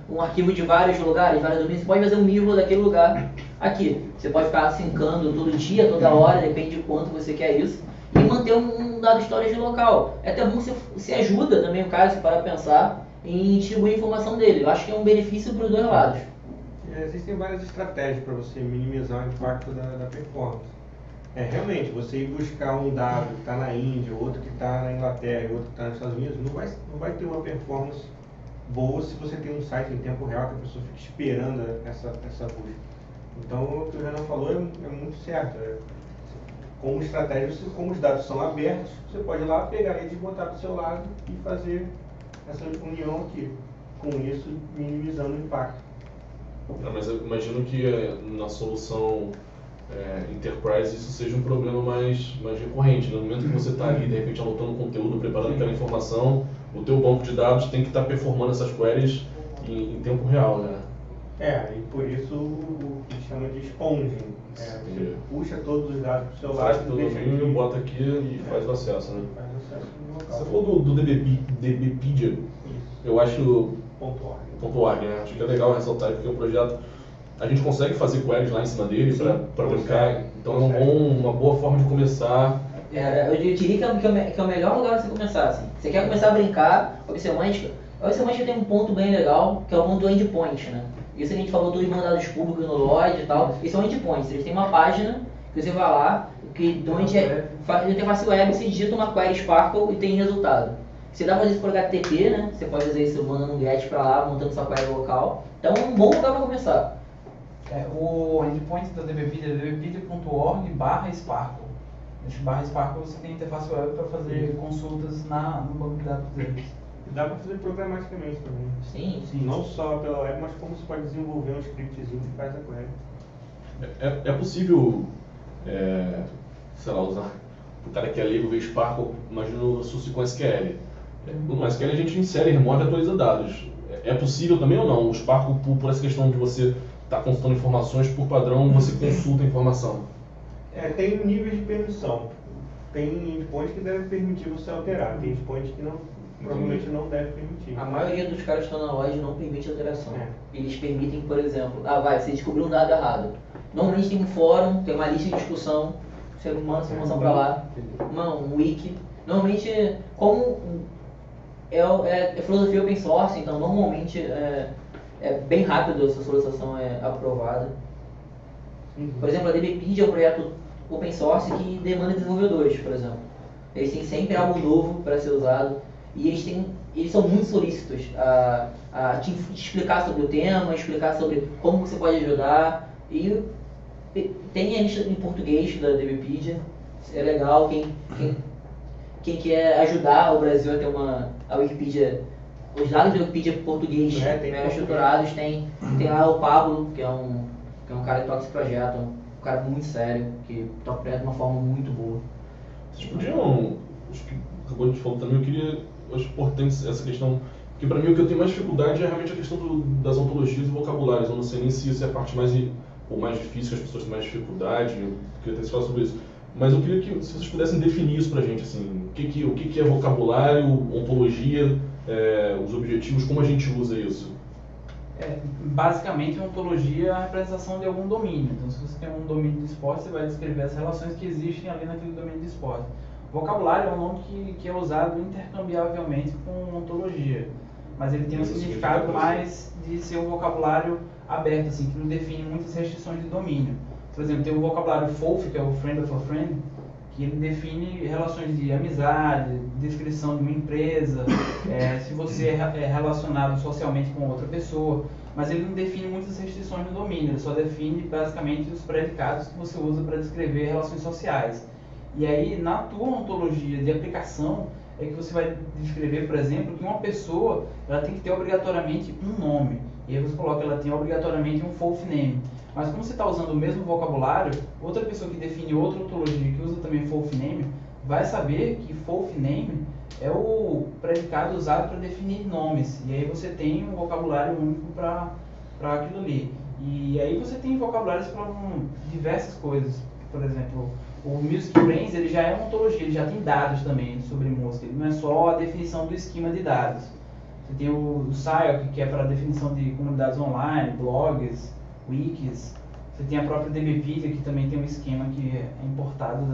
um arquivo de vários lugares, vários domínios, você pode fazer um mirror daquele lugar aqui. Você pode ficar sincando todo dia, toda hora, depende de quanto você quer isso, e manter um dado storage local. É até bom você ajuda também o cara, se para pensar, em distribuir a informação dele. Eu acho que é um benefício para os dois lados. Existem várias estratégias para você minimizar o impacto da performance. Realmente, você ir buscar um dado que está na Índia, outro que está na Inglaterra e outro que está nos Estados Unidos, não vai ter uma performance boa se você tem um site em tempo real que a pessoa fica esperando essa busca. Então, o que o Renan falou é muito certo. Como estratégia, como os dados são abertos, você pode ir lá, pegar eles e botar do seu lado e fazer essa união aqui. com isso minimizando o impacto. Mas eu imagino que na solução Enterprise isso seja um problema mais recorrente. No momento que você está ali, de repente, anotando conteúdo, preparando aquela informação, o teu banco de dados tem que estar performando essas queries em tempo real, né? E por isso o que chama de sponging. Você puxa todos os dados para o seu Faz lado, pelo deixa domínio, aqui, bota aqui e faz o acesso, né? faz acesso no local. Você falou do DBpedia, Isso. eu acho .org. .org, né? Acho que é legal ressaltar porque o projeto, a gente consegue fazer queries lá em cima dele para brincar, então é uma boa forma de começar. Eu diria que é o melhor lugar para você começar. Assim. Você quer começar a brincar, a Web tem um ponto bem legal, que é o ponto do endpoint, né? Isso a gente falou dos mandados públicos no LOD e tal, e são endpoints. Eles têm uma página que você vai lá, onde ele tem face web, você digita uma query Sparkle e tem resultado. Você dá pra fazer isso por HTTP, né? Você pode fazer isso mandando um GET pra lá, montando sua query local. Então é um bom lugar pra começar. O endpoint da DBpedia é dbpedia.org/Sparkle. Nesse /Sparkle você tem interface web para fazer consultas no banco de dados deles. Dá para fazer programaticamente também. Sim. Não só pela web, mas como você pode desenvolver um scriptzinho que faz a query. É possível, sei lá, usar o cara que é leigo ver Sparkle, imagina o SUSE com SQL. No SQL a gente insere, remove e atualiza dados. É possível também ou não? O Sparkle, por essa questão de você estar consultando informações, por padrão, você consulta a informação. Tem níveis de permissão. Tem endpoints que devem permitir você alterar, tem endpoints que provavelmente não deve permitir. A maioria dos caras que estão na loja não permite alteração. Eles permitem, por exemplo, você descobriu um dado errado. Normalmente tem um fórum, tem uma lista de discussão, você manda essa informação pra lá, um wiki. Normalmente, como é filosofia open source, então normalmente é bem rápido essa solicitação é aprovada. Por exemplo, a DBpedia é um projeto open source que demanda desenvolvedores, por exemplo. Eles têm sempre algo novo para ser usado e eles são muito solícitos a te explicar sobre o tema, explicar sobre como você pode ajudar. E tem a lista em português da DBpedia, é legal. Quem quer ajudar o Brasil a ter a Wikipedia, os dados da Wikipedia em português mega estruturados, tem lá o Pablo, que é um cara que toca esse projeto, um cara muito sério, que toca o projeto de uma forma muito boa. Vocês podiam, acho que acabou de falar também, eu acho importante essa questão, porque para mim o que eu tenho mais dificuldade é realmente a questão das ontologias e vocabulários. Eu não sei nem se isso é a parte mais difícil, que as pessoas têm mais dificuldade, eu queria ter falar sobre isso. Mas eu queria que se vocês pudessem definir isso pra gente, assim, o que é vocabulário, ontologia, os objetivos, como a gente usa isso. Basicamente, a ontologia é a representação de algum domínio. Então, se você tem um domínio de esporte, você vai descrever as relações que existem ali naquele domínio de esporte. Vocabulário é um nome que é usado intercambiavelmente com ontologia, mas ele tem um significado mais de ser um vocabulário aberto, assim, que não define muitas restrições de domínio. Por exemplo, tem o vocabulário FOF, que é o Friend of a Friend, que ele define relações de amizade, descrição de uma empresa, se você é relacionado socialmente com outra pessoa, mas ele não define muitas restrições no domínio, ele só define basicamente os predicados que você usa para descrever relações sociais. E aí, na tua ontologia de aplicação, é que você vai descrever, por exemplo, que uma pessoa ela tem que ter obrigatoriamente um nome. E aí você coloca que ela tem obrigatoriamente um FOF name. Mas como você está usando o mesmo vocabulário, outra pessoa que define outra ontologia que usa também FOF name, vai saber que FOF name é o predicado usado para definir nomes. E aí você tem um vocabulário único para aquilo ali. E aí você tem vocabulários para diversas coisas. Por exemplo, o Music Brains ele já é uma ontologia, ele já tem dados também sobre música. Ele não é só a definição do esquema de dados. Você tem o SciOc, que é para a definição de comunidades online, blogs, wikis. Você tem a própria DBpedia, que também tem um esquema que é importado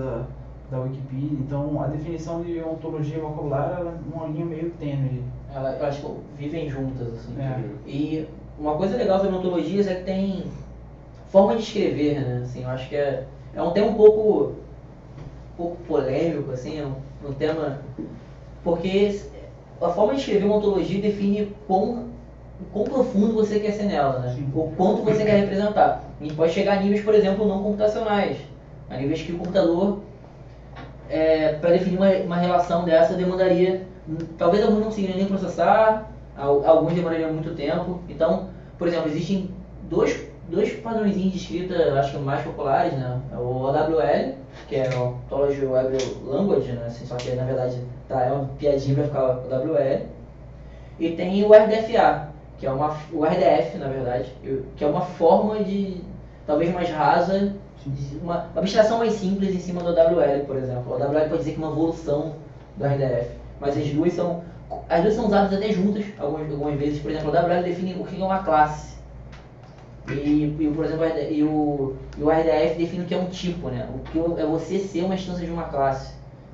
da Wikipedia. Então, a definição de ontologia e vocabulário é uma linha meio tênue. Eu acho que vivem juntas, assim. E uma coisa legal sobre ontologias é que tem forma de escrever, né? Assim, eu acho que é um tema um pouco polêmico, assim, é um tema... Porque a forma de escrever uma ontologia define quão profundo você quer ser nela, né? O quanto você quer representar. A gente pode chegar a níveis, por exemplo, não computacionais. A níveis que o computador, para definir uma relação dessa, demandaria... Talvez alguns não conseguiriam nem processar, alguns demorariam muito tempo. Então, por exemplo, existem dois padrõezinhos de escrita, acho que mais populares, né? O OWL, que é o Ontology Web Language, né? Assim, só que na verdade é uma piadinha para ficar OWL. E tem o RDFA, que é o RDF, na verdade, que é uma forma de, talvez mais rasa, uma abstração mais simples em cima do OWL, por exemplo. O OWL pode dizer que é uma evolução do RDF, mas as duas são usadas até juntas, algumas vezes. Por exemplo, o OWL define o que é uma classe. Por exemplo, o RDF define o que é um tipo, né? O que é você ser uma instância de uma classe.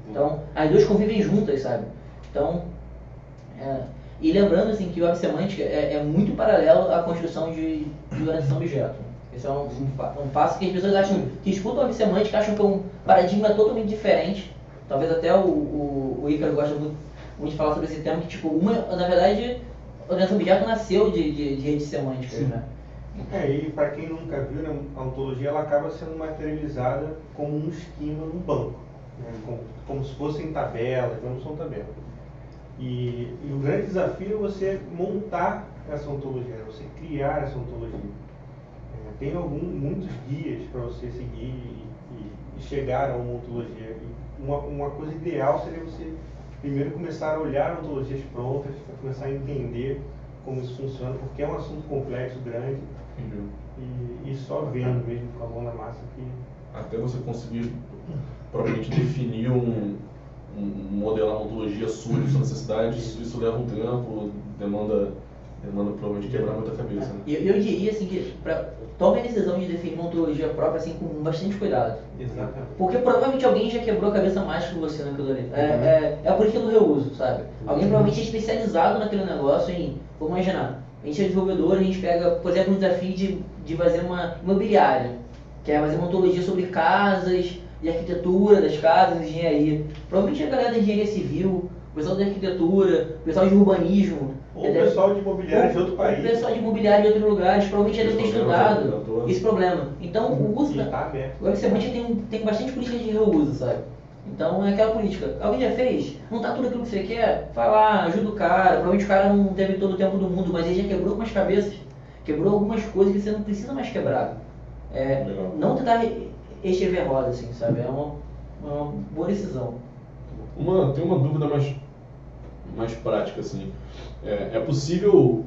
Então, as duas convivem juntas, sabe? Então, e lembrando assim, que o Web Semântica é muito paralelo à construção de organização objeto. Esse é um passo que as pessoas acham, que escutam a Web Semântica, acham que é um paradigma totalmente diferente. Talvez até o Ícaro gosta muito de falar sobre esse tema, que tipo, na verdade, a organização objeto nasceu de redes semânticas, né? E para quem nunca viu, né, a ontologia ela acaba sendo materializada como um esquema num banco, né, como se fossem tabelas, mas não são tabelas. E o grande desafio é você montar essa ontologia, você criar essa ontologia. Tem muitos guias para você seguir e chegar a uma ontologia. Uma coisa ideal seria você primeiro começar a olhar ontologias prontas, para começar a entender como isso funciona, porque é um assunto complexo, grande. E só vendo mesmo com a mão na massa que... Até você conseguir propriamente definir modelar uma ontologia sua, de sua necessidade, isso leva um tempo, demanda provavelmente quebrar muita cabeça. Né? Eu diria assim que tome a decisão de definir uma ontologia própria assim, com bastante cuidado. Exatamente. Porque provavelmente alguém já quebrou a cabeça mais que você naquilo ali. É a política do reuso, sabe? Alguém provavelmente é especializado naquele negócio em, vamos imaginar, a gente é desenvolvedor, a gente pega, por exemplo, um desafio de fazer uma imobiliária, que é fazer uma ontologia sobre casas, de arquitetura das casas, engenharia. Provavelmente a galera da engenharia civil, o pessoal da arquitetura, o pessoal de urbanismo. Ou o pessoal de imobiliário de outro país. O pessoal de imobiliário de outros lugares, provavelmente já deve ter estudado esse problema. Então, o uso o Web Semântica tem bastante política de reuso, sabe? Então, é aquela política. Alguém já fez? Não está tudo aquilo que você quer? Vai lá, ajuda o cara. Provavelmente o cara não teve todo o tempo do mundo, mas ele já quebrou algumas cabeças. Quebrou algumas coisas que você não precisa mais quebrar. Não tentar enxergar a roda, assim, sabe? É uma boa decisão. Tem uma dúvida mais prática, assim. É possível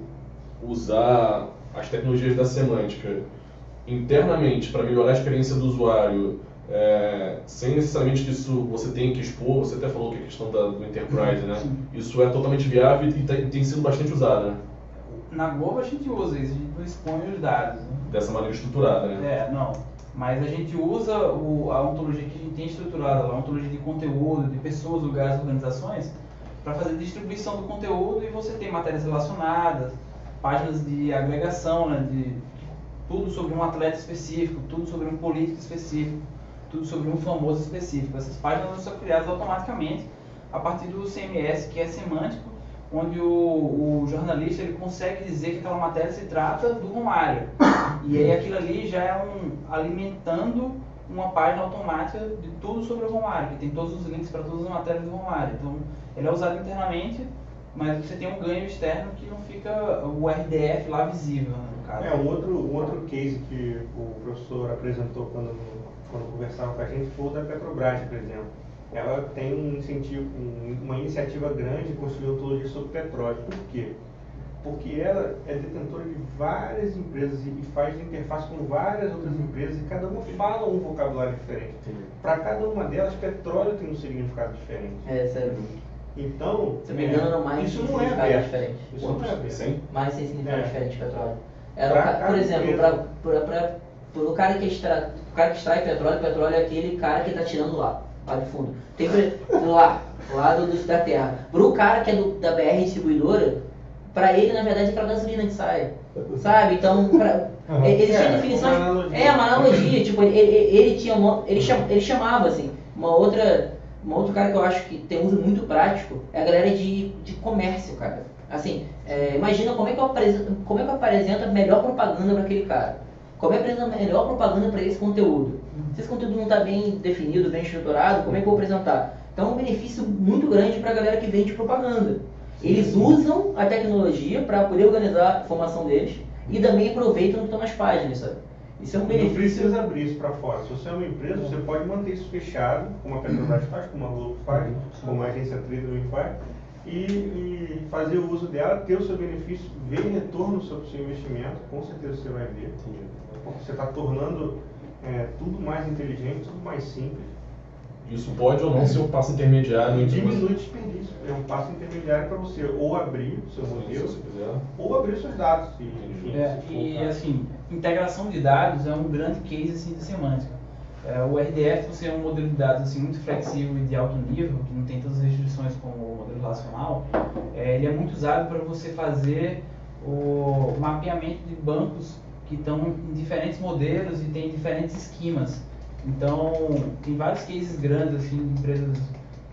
usar as tecnologias da semântica internamente para melhorar a experiência do usuário, sem necessariamente que isso você tenha que expor? Você até falou que a questão do Enterprise, né? Isso é totalmente viável e tem sido bastante usado, né? Na Globo a gente usa isso, a gente não expõe os dados, né? Dessa maneira estruturada, né? Não. Mas a gente usa a ontologia que a gente tem estruturada, a ontologia de conteúdo, de pessoas, lugares, organizações, para fazer distribuição do conteúdo, e você tem matérias relacionadas, páginas de agregação, né, de tudo sobre um atleta específico, tudo sobre um político específico, tudo sobre um famoso específico. Essas páginas são criadas automaticamente a partir do CMS, que é semântico, onde o jornalista ele consegue dizer que aquela matéria se trata do Romário. E aí aquilo ali já é alimentando uma página automática de tudo sobre o Romário, que tem todos os links para todas as matérias do Romário. Então, ele é usado internamente, mas você tem um ganho externo que não fica o RDF lá visível, né, no caso. Um outro case que o professor apresentou quando conversava com a gente foi o da Petrobras, por exemplo. Ela tem uma iniciativa grande de construir ontologia sobre petróleo. Por quê? Porque ela é detentora de várias empresas e faz interface com várias outras empresas, e cada uma fala um vocabulário diferente. Para cada uma delas, petróleo tem um significado diferente. Sério. Então, se me engano, mais isso não é aberto. Diferente. Isso não é aberto. Mais sem significado diferente petróleo. Por exemplo, para o cara que extrai petróleo é aquele cara que está tirando lá de fundo. Tem lá da terra. Para o cara que é da BR distribuidora, para ele, na verdade, é aquela gasolina que sai. Sabe? Então, existe a definição. Uma analogia. Tipo, ele chamava assim. Um outro cara que eu acho que tem uso muito prático é a galera de comércio, cara. Assim, imagina como é que eu apresento a melhor propaganda para aquele cara. Como é que eu apresento a melhor propaganda para esse conteúdo? Se esse conteúdo não está bem definido, bem estruturado, como é que eu vou apresentar? Então é um benefício muito grande para a galera que vende propaganda. Eles usam a tecnologia para poder organizar a informação deles e também aproveitam o que estão nas páginas, sabe? Isso é um Não benefício. precisa abrir isso para fora. Se você é uma empresa, você pode manter isso fechado, como a Petrobras faz, como a Globo faz, como a agência Tradeway faz, e fazer o uso dela, ter o seu benefício, ver retorno sobre o seu investimento, com certeza você vai ver. Porque você está tornando tudo mais inteligente, tudo mais simples. Isso pode ou não ser um passo intermediário entre Diminui o desperdício. É um passo intermediário para você ou abrir o seu modelo, se quiser. ou abrir os seus dados. Se for o E caso. assim, integração de dados é um grande case assim, de semântica. O RDF, por ser um modelo de dados assim, muito flexível e de alto nível, que não tem tantas restrições como o modelo relacional, ele é muito usado para você fazer o mapeamento de bancos que estão em diferentes modelos e tem diferentes esquemas. Então, tem vários cases grandes, assim, de empresas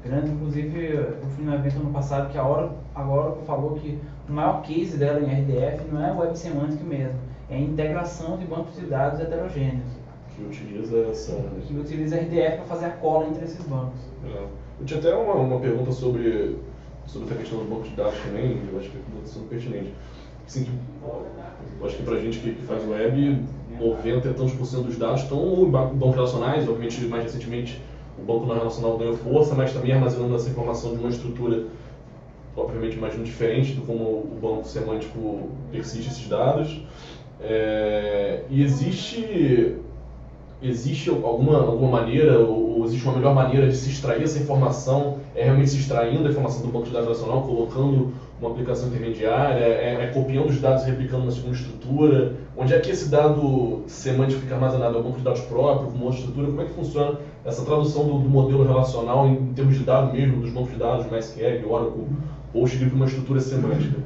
grandes. Inclusive, eu fui no evento ano passado que a Oracle falou que o maior case dela em RDF não é Web Semantic mesmo, é a integração de bancos de dados heterogêneos. Que utiliza essa... Que utiliza RDF para fazer a cola entre esses bancos. Eu tinha até uma pergunta sobre essa questão do banco de dados também, eu acho que é muito pertinente. Assim, eu acho que pra gente que faz web, 90 e tantos % dos dados estão em bancos relacionais. Obviamente, mais recentemente, o banco não relacional ganhou força, mas também armazenando essa informação de uma estrutura, obviamente, imagino diferente do como o banco semântico persiste esses dados. E existe alguma maneira, ou existe uma melhor maneira de se extrair essa informação? É realmente se extraindo a informação do banco de dados relacional, colocando uma aplicação intermediária, copiando os dados e replicando na segunda estrutura? Onde é que esse dado semântico fica armazenado? É um banco de dados próprio, com uma outra estrutura? Como é que funciona essa tradução do modelo relacional em termos de dados mesmo, dos bancos de dados, MySQL, Oracle, PostgreSQL, para uma estrutura semântica?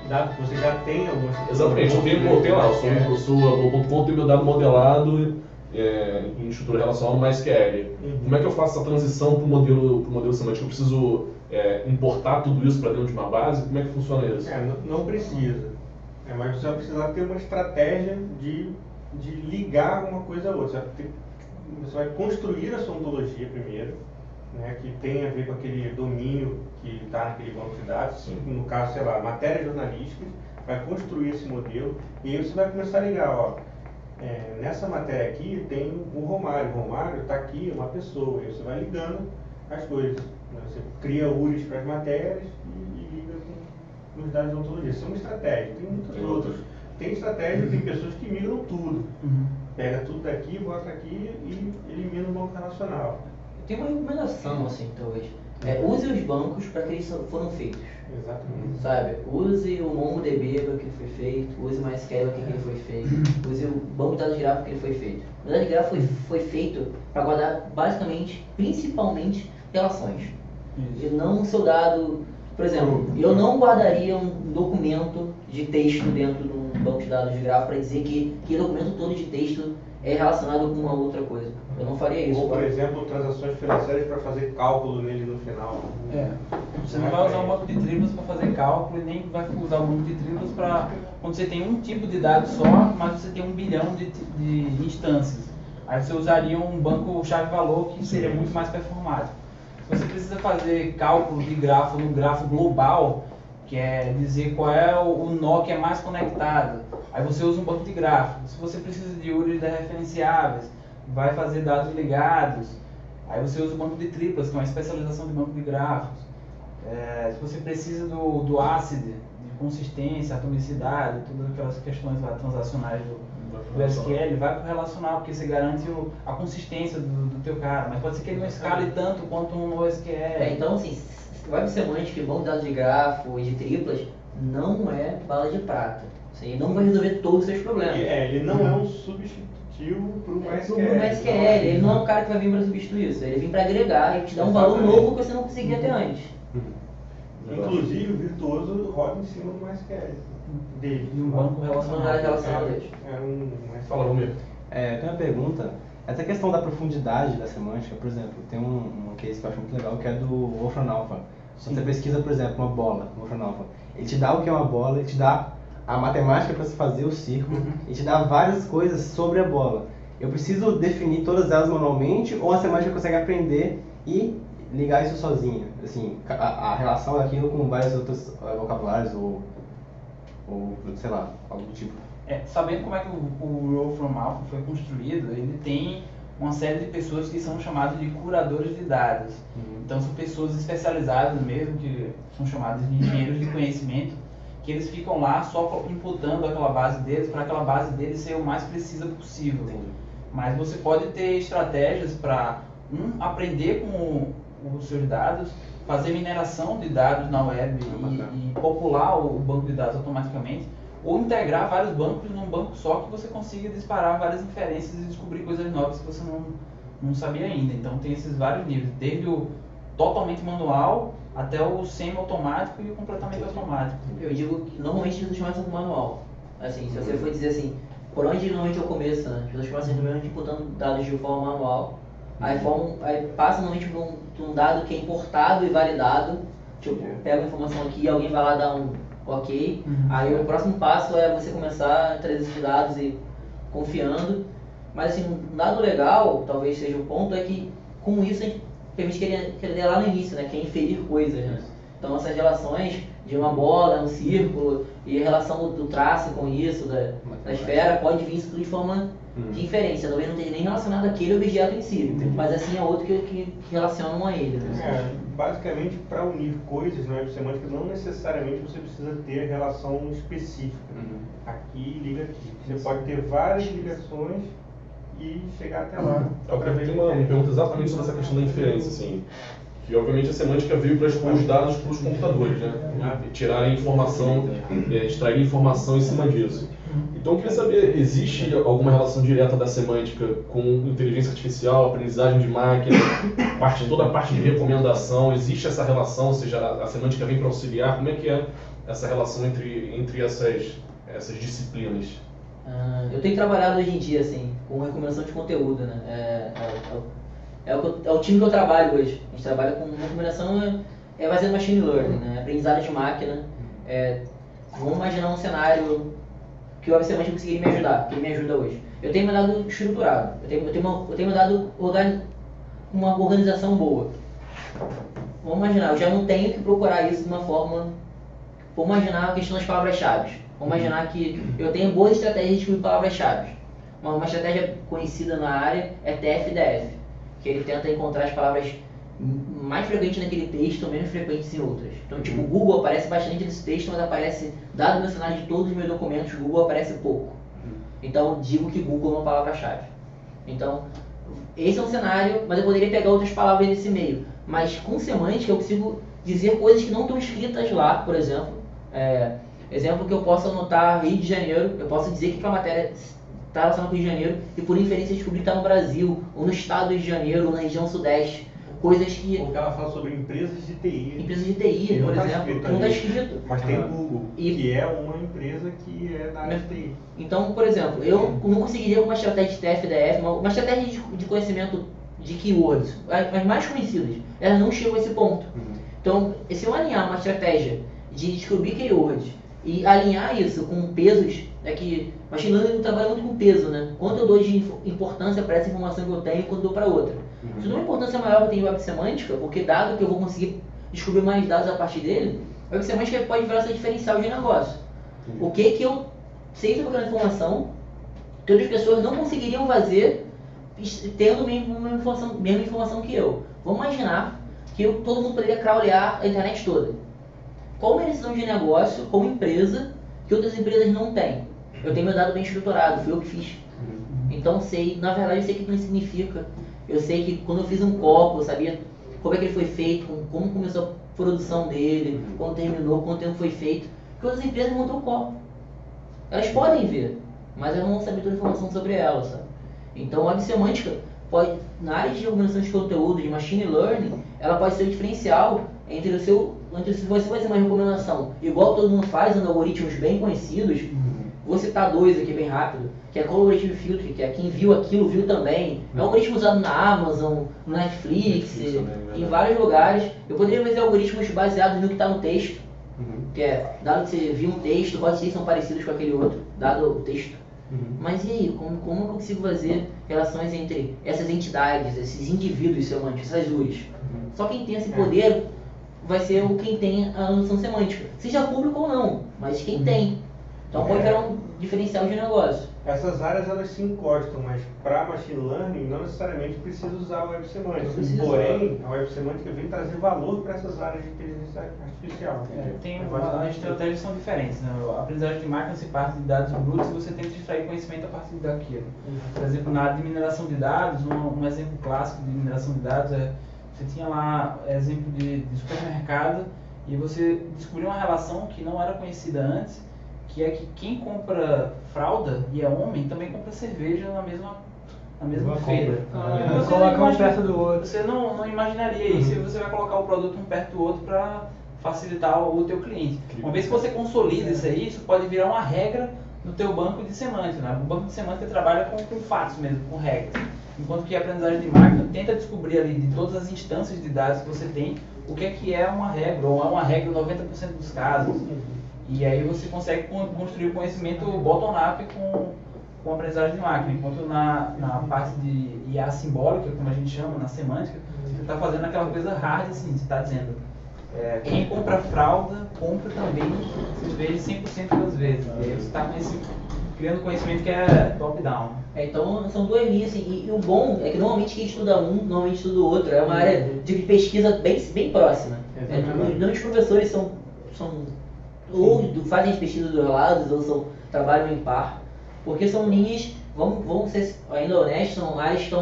Dado que você já tem alguma estrutura. Exatamente, eu tenho lá, eu sou o tenho meu dado modelado em estrutura relacional no MySQL. Como é que eu faço essa transição para o modelo semântico? Eu preciso importar tudo isso para dentro de uma base? Como é que funciona isso? Não precisa, mas você vai precisar ter uma estratégia de ligar uma coisa a outra. Você vai construir a sua ontologia primeiro, né, que tem a ver com aquele domínio que está naquele banco de dados. Sim. No caso, sei lá, matérias jornalísticas, vai construir esse modelo e aí você vai começar a ligar, nessa matéria aqui tem o Romário. O Romário está aqui, uma pessoa, e você vai ligando as coisas. Né? Você cria URIs para as matérias e liga com os dados de ontologia. Isso é uma estratégia, tem muitas outras. Tem estratégia, tem pessoas que migram tudo. Pega tudo daqui, bota aqui e elimina o banco relacional. Tem uma recomendação, assim, talvez. Use os bancos para que eles foram feitos. Exatamente. Sabe? Use o MongoDB para que ele foi feito, use o MySQL para que ele foi feito, use o banco de dados de grafo para que ele foi feito. O dado de grafo foi feito para guardar basicamente, principalmente, relações. E não o seu dado... Por exemplo, eu não guardaria um documento de texto dentro de um banco de dados de grafo para dizer que aquele documento todo de texto é relacionado com uma outra coisa. Eu não faria isso. Ou, por exemplo, transações financeiras para fazer cálculo nele no final. Você não vai usar um banco de triplas para fazer cálculo e nem vai usar um banco de triplas para quando você tem um tipo de dado só, mas você tem 1 bilhão de instâncias. Aí você usaria um banco chave-valor que seria muito mais performático. Se você precisa fazer cálculo de grafo no grafo global, que é dizer qual é o nó que é mais conectado, aí você usa um banco de grafo. Se você precisa de URIs referenciáveis, vai fazer dados ligados, aí você usa o banco de triplas, que é uma especialização de banco de grafos. Se você precisa do ACID, de consistência, atomicidade, todas aquelas questões lá transacionais do SQL, vai para o relacional, porque você garante a consistência do teu cara, mas pode ser que ele não escale tanto quanto um NoSQL. Então, assim, web semântica, banco de dados de grafo e de triplas não é bala de prata. Assim, não vai resolver todos os seus problemas. Ele não é um substitutivo para o MySQL. Ele não é um cara que vai vir para substituir isso. Ele vem para agregar e te dar um valor novo que você não conseguia ter antes. Inclusive, o Virtuoso roda em cima do MySQL dele. E um banco relacional deles. Fala, Romero. Tem uma pergunta. Essa questão da profundidade da semântica, por exemplo, tem um case que eu acho muito legal, que é do Wolfram Alpha. Se você pesquisa, por exemplo, uma bola, Wolfram Alpha, ele te dá o que é uma bola, ele te dá a matemática para se fazer o círculo, ele te dá várias coisas sobre a bola. Eu preciso definir todas elas manualmente ou a semântica consegue aprender e ligar isso sozinha, assim, a relação daquilo com vários outros vocabulários ou sei lá, algo do tipo. Sabendo como é que o Wolfram Alpha foi construído, ele tem uma série de pessoas que são chamadas de curadores de dados. Então são pessoas especializadas mesmo, que são chamadas de engenheiros de conhecimento, que eles ficam lá só imputando aquela base deles, para aquela base deles ser o mais precisa possível. Mas você pode ter estratégias para aprender com os seus dados, fazer mineração de dados na web e popular o banco de dados automaticamente, ou integrar vários bancos num banco só, que você consiga disparar várias inferências e descobrir coisas novas que você não sabia ainda. Então tem esses vários níveis, desde o totalmente manual até o semi-automático e o completamente automático. Eu digo que normalmente as pessoas começam com manual. Assim, se você for dizer assim, por onde normalmente eu começo, né? As pessoas começam primeiro imputando dados de forma manual, aí passa normalmente por um dado que é importado e validado, tipo, pega a informação aqui, alguém vai lá dar um ok, aí o próximo passo é você começar a trazer esses dados e confiando. Mas assim, um dado legal, talvez seja o ponto, é que com isso a gente permite querer lá no início, né, que é inferir coisas, né? Então essas relações de uma bola, um círculo, e a relação do traço com isso, da esfera, pode vir isso tudo de forma de inferência, talvez não esteja nem relacionado àquele objeto em si, mas assim é outro que relacionam a ele, né? Basicamente, para unir coisas na web semântica, não necessariamente você precisa ter a relação específica. Aqui liga aqui. Você pode ter várias ligações e chegar até lá. Eu tenho uma pergunta exatamente sobre essa questão da inferência, assim. Que obviamente a semântica veio para expor os dados para os computadores, né? E tirar informação, extrair informação em cima disso. Então eu queria saber, existe alguma relação direta da semântica com inteligência artificial, aprendizagem de máquina, toda a parte de recomendação, existe essa relação, ou seja, a semântica vem para auxiliar? Como é que é essa relação entre essas disciplinas? Eu tenho trabalhado hoje em dia, assim, com recomendação de conteúdo, né? É o time que eu trabalho hoje. A gente trabalha com recomendação baseada em machine learning, né? Aprendizado de máquina. Vamos imaginar um cenário que o web semântica conseguiria me ajudar, que ele me ajuda hoje. Eu tenho meu dado estruturado, eu tenho meu dado uma organização boa. Vamos imaginar, eu já não tenho que procurar isso de uma forma. Vamos imaginar a questão das palavras-chave. Vamos imaginar que eu tenho boas estratégias de descobrir palavras-chave. Uma estratégia conhecida na área é TF-DF, que ele tenta encontrar as palavras mais frequentes naquele texto ou menos frequentes em outras. Então, tipo, o Google aparece bastante nesse texto, mas aparece, dado o meu cenário de todos os meus documentos, o Google aparece pouco. Então, digo que Google é uma palavra-chave. Então, esse é um cenário, mas eu poderia pegar outras palavras nesse meio. Mas com semântica eu consigo dizer coisas que não estão escritas lá, por exemplo. Exemplo que eu posso anotar Rio de Janeiro, eu posso dizer que aquela matéria está relacionada com o Rio de Janeiro e por inferência descobrir que está no Brasil, ou no estado do Rio de Janeiro, ou na região sudeste. Coisas que... Ou que ela fala sobre empresas de TI. Empresas de TI, por exemplo, que não está escrito. Mas tem o Google, que é uma empresa que é da área de TI. Então, por exemplo, eu não conseguiria uma estratégia de TF-DF, uma estratégia de conhecimento de keywords, as mais conhecidas, elas não chegam a esse ponto. Então, se eu alinhar uma estratégia de descobrir keywords e alinhar isso com pesos, que machine learning trabalha muito com peso, né? Quanto eu dou de importância para essa informação que eu tenho e quanto eu dou para outra. Se eu dou uma importância maior que eu tenho em web semântica, porque dado que eu vou conseguir descobrir mais dados a partir dele, a web semântica pode virar seu diferencial de negócio. O que eu sei sobre aquela informação que outras pessoas não conseguiriam fazer tendo a mesma informação que eu. Vamos imaginar que todo mundo poderia crawlear a internet toda. Qual a minha decisão de negócio como empresa que outras empresas não têm? Eu tenho meu dado bem estruturado, fui eu que fiz. Então na verdade eu sei o que isso significa. Eu sei que quando eu fiz um copo, eu sabia como é que ele foi feito, como começou a produção dele, quando terminou, quanto tempo foi feito. Porque outras empresas montam o copo. Elas podem ver, mas elas não vão saber toda a informação sobre ela, sabe? Então a web semântica pode, na área de organização de conteúdo, de machine learning, ela pode ser o diferencial entre se você fazer uma recomendação igual todo mundo faz, usando algoritmos bem conhecidos. Vou citar dois aqui bem rápido, que é Collaborative Filtering, que é quem viu aquilo, viu também. É um algoritmo usado na Amazon, no Netflix, em vários lugares. Eu poderia fazer algoritmos baseados no que está no texto, que é, dado que você viu um texto, pode ser que são parecidos com aquele outro, dado o texto. Mas e aí, como eu consigo fazer relações entre essas entidades, esses indivíduos semânticos, essas URIs? Só quem tem esse poder vai ser quem tem a noção semântica. Seja público ou não, mas quem tem. Então pode virar um diferencial de negócio. Essas áreas elas se encostam, mas para machine learning não necessariamente precisa usar a web semântica. Porém, a web semântica vem trazer valor para essas áreas de inteligência artificial. As estratégias são diferentes, né? A aprendizagem de máquina se parte de dados brutos e você tenta extrair conhecimento a partir daquilo. Por exemplo, na área de mineração de dados, um exemplo clássico de mineração de dados é você tinha lá exemplo de supermercado e você descobriu uma relação que não era conhecida antes, que é que quem compra fralda e é homem também compra cerveja na mesma feira. Coloca um perto do outro. Você não imaginaria isso, e você vai colocar o produto um perto do outro para facilitar o teu cliente. Uma vez que você consolida isso pode virar uma regra no teu banco de semântica. Né? O banco de semântica trabalha com fatos mesmo, com regras. Enquanto que a aprendizagem de máquina tenta descobrir ali de todas as instâncias de dados que você tem, o que é uma regra, ou é uma regra em 90% dos casos. E aí você consegue construir o conhecimento bottom-up com a aprendizagem de máquina. Enquanto na parte de IA simbólica, como a gente chama, na semântica, você está fazendo aquela coisa hard, assim, você está dizendo quem compra fralda, compra também cerveja 100% das vezes. E aí você está criando conhecimento que é top-down. Então são duas linhas, assim, e o bom é que normalmente quem estuda um, normalmente estuda o outro. É uma área de pesquisa bem próxima. Normalmente os professores ou fazem as pesquisas dos lados, ou trabalham em par, porque são linhas, vamos ser ainda honestos, são áreas que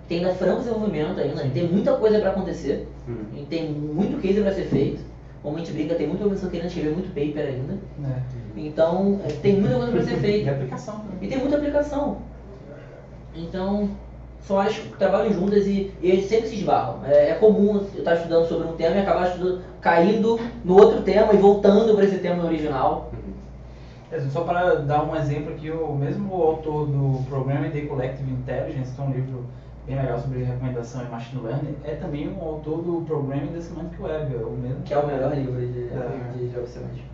tem ainda franco desenvolvimento ainda, tem muita coisa para acontecer, e tem muito case para ser feito. Como a gente brinca, tem muito professor querendo escrever muito paper ainda. Então, tem muita coisa para ser feita. E tem muita aplicação. Então, são áreas que trabalham juntas e eles sempre se esbarram. É comum eu estar estudando sobre um tema e acabar caindo no outro tema e voltando para esse tema original. Só para dar um exemplo aqui, o mesmo autor do Programming the Collective Intelligence, que é um livro bem legal sobre recomendação e machine learning, é também um autor do Programming the Semantic Web, o mesmo. Que é o melhor livro de Web Semantic.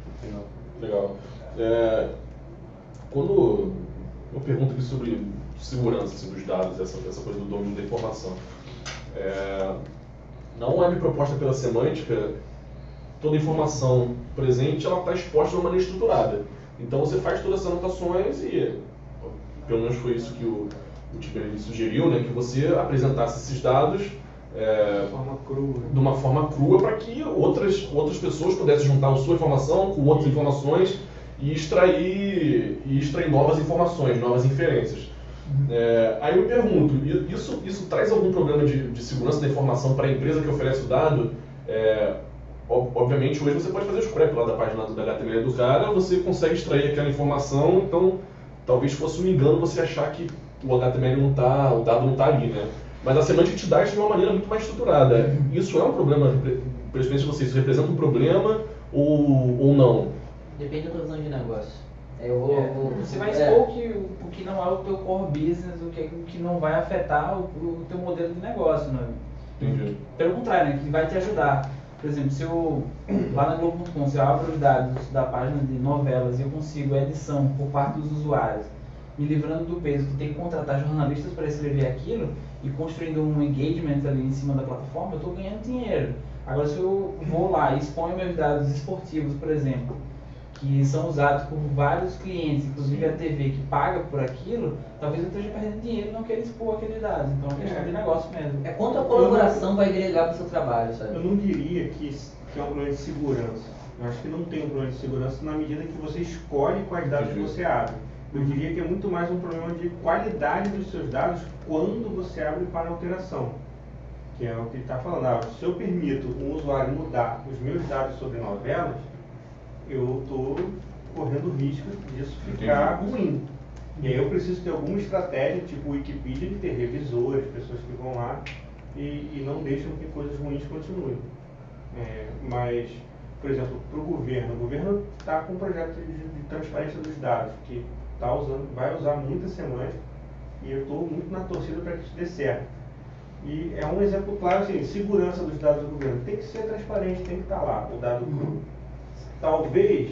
Legal. Quando eu pergunto aqui sobre segurança assim, dos dados, essa coisa do domínio da informação, na web proposta pela semântica, toda informação presente ela está exposta de uma maneira estruturada. Então você faz todas as anotações e, pelo menos foi isso que o Tiber sugeriu, né, que você apresentasse esses dados de uma forma crua para que outras pessoas pudessem juntar a sua informação com outras informações e extrair novas informações, novas inferências. Aí eu me pergunto, isso traz algum problema de segurança da informação para a empresa que oferece o dado? Obviamente hoje você pode fazer o scrap lá da página da HTML do cara, você consegue extrair aquela informação, então talvez fosse um engano você achar que o HTML não está, o dado não está ali, né? Mas a semântica te dá isso de uma maneira muito mais estruturada. Isso é um problema, pela experiência de vocês, isso representa um problema ou não? Depende da tua visão de negócio. Você vai expor o que não é o teu core business, o que não vai afetar o teu modelo de negócio, né? Entendi. Pelo contrário, né, que vai te ajudar. Por exemplo, se eu, lá na Globo.com, se eu abro os dados da página de novelas e eu consigo edição por parte dos usuários, me livrando do peso que tem que contratar jornalistas para escrever aquilo e construindo um engagement ali em cima da plataforma, eu estou ganhando dinheiro. Agora, se eu vou lá e exponho meus dados esportivos, por exemplo, que são usados por vários clientes, inclusive a TV que paga por aquilo, talvez eu esteja perdendo dinheiro e não queira expor aqueles dados. Então é uma questão de negócio mesmo. Quanto a colaboração vai agregar para o seu trabalho, sabe? Eu não diria que é um problema de segurança. Eu acho que não tem um problema de segurança na medida que você escolhe quais dados você abre. Eu diria que é muito mais um problema de qualidade dos seus dados quando você abre para alteração. Que é o que ele está falando. Se eu permito um usuário mudar os meus dados sobre novelas, eu estou correndo o risco disso ficar ruim. E aí eu preciso ter alguma estratégia, tipo o Wikipedia, de ter revisores, pessoas que vão lá e não deixam que coisas ruins continuem. Mas, por exemplo, para o governo está com um projeto de transparência dos dados, que vai usar muita semântica, e eu estou muito na torcida para que isso dê certo. E é um exemplo claro, assim, segurança dos dados do governo. Tem que ser transparente, tem que estar lá, o dado cru. Talvez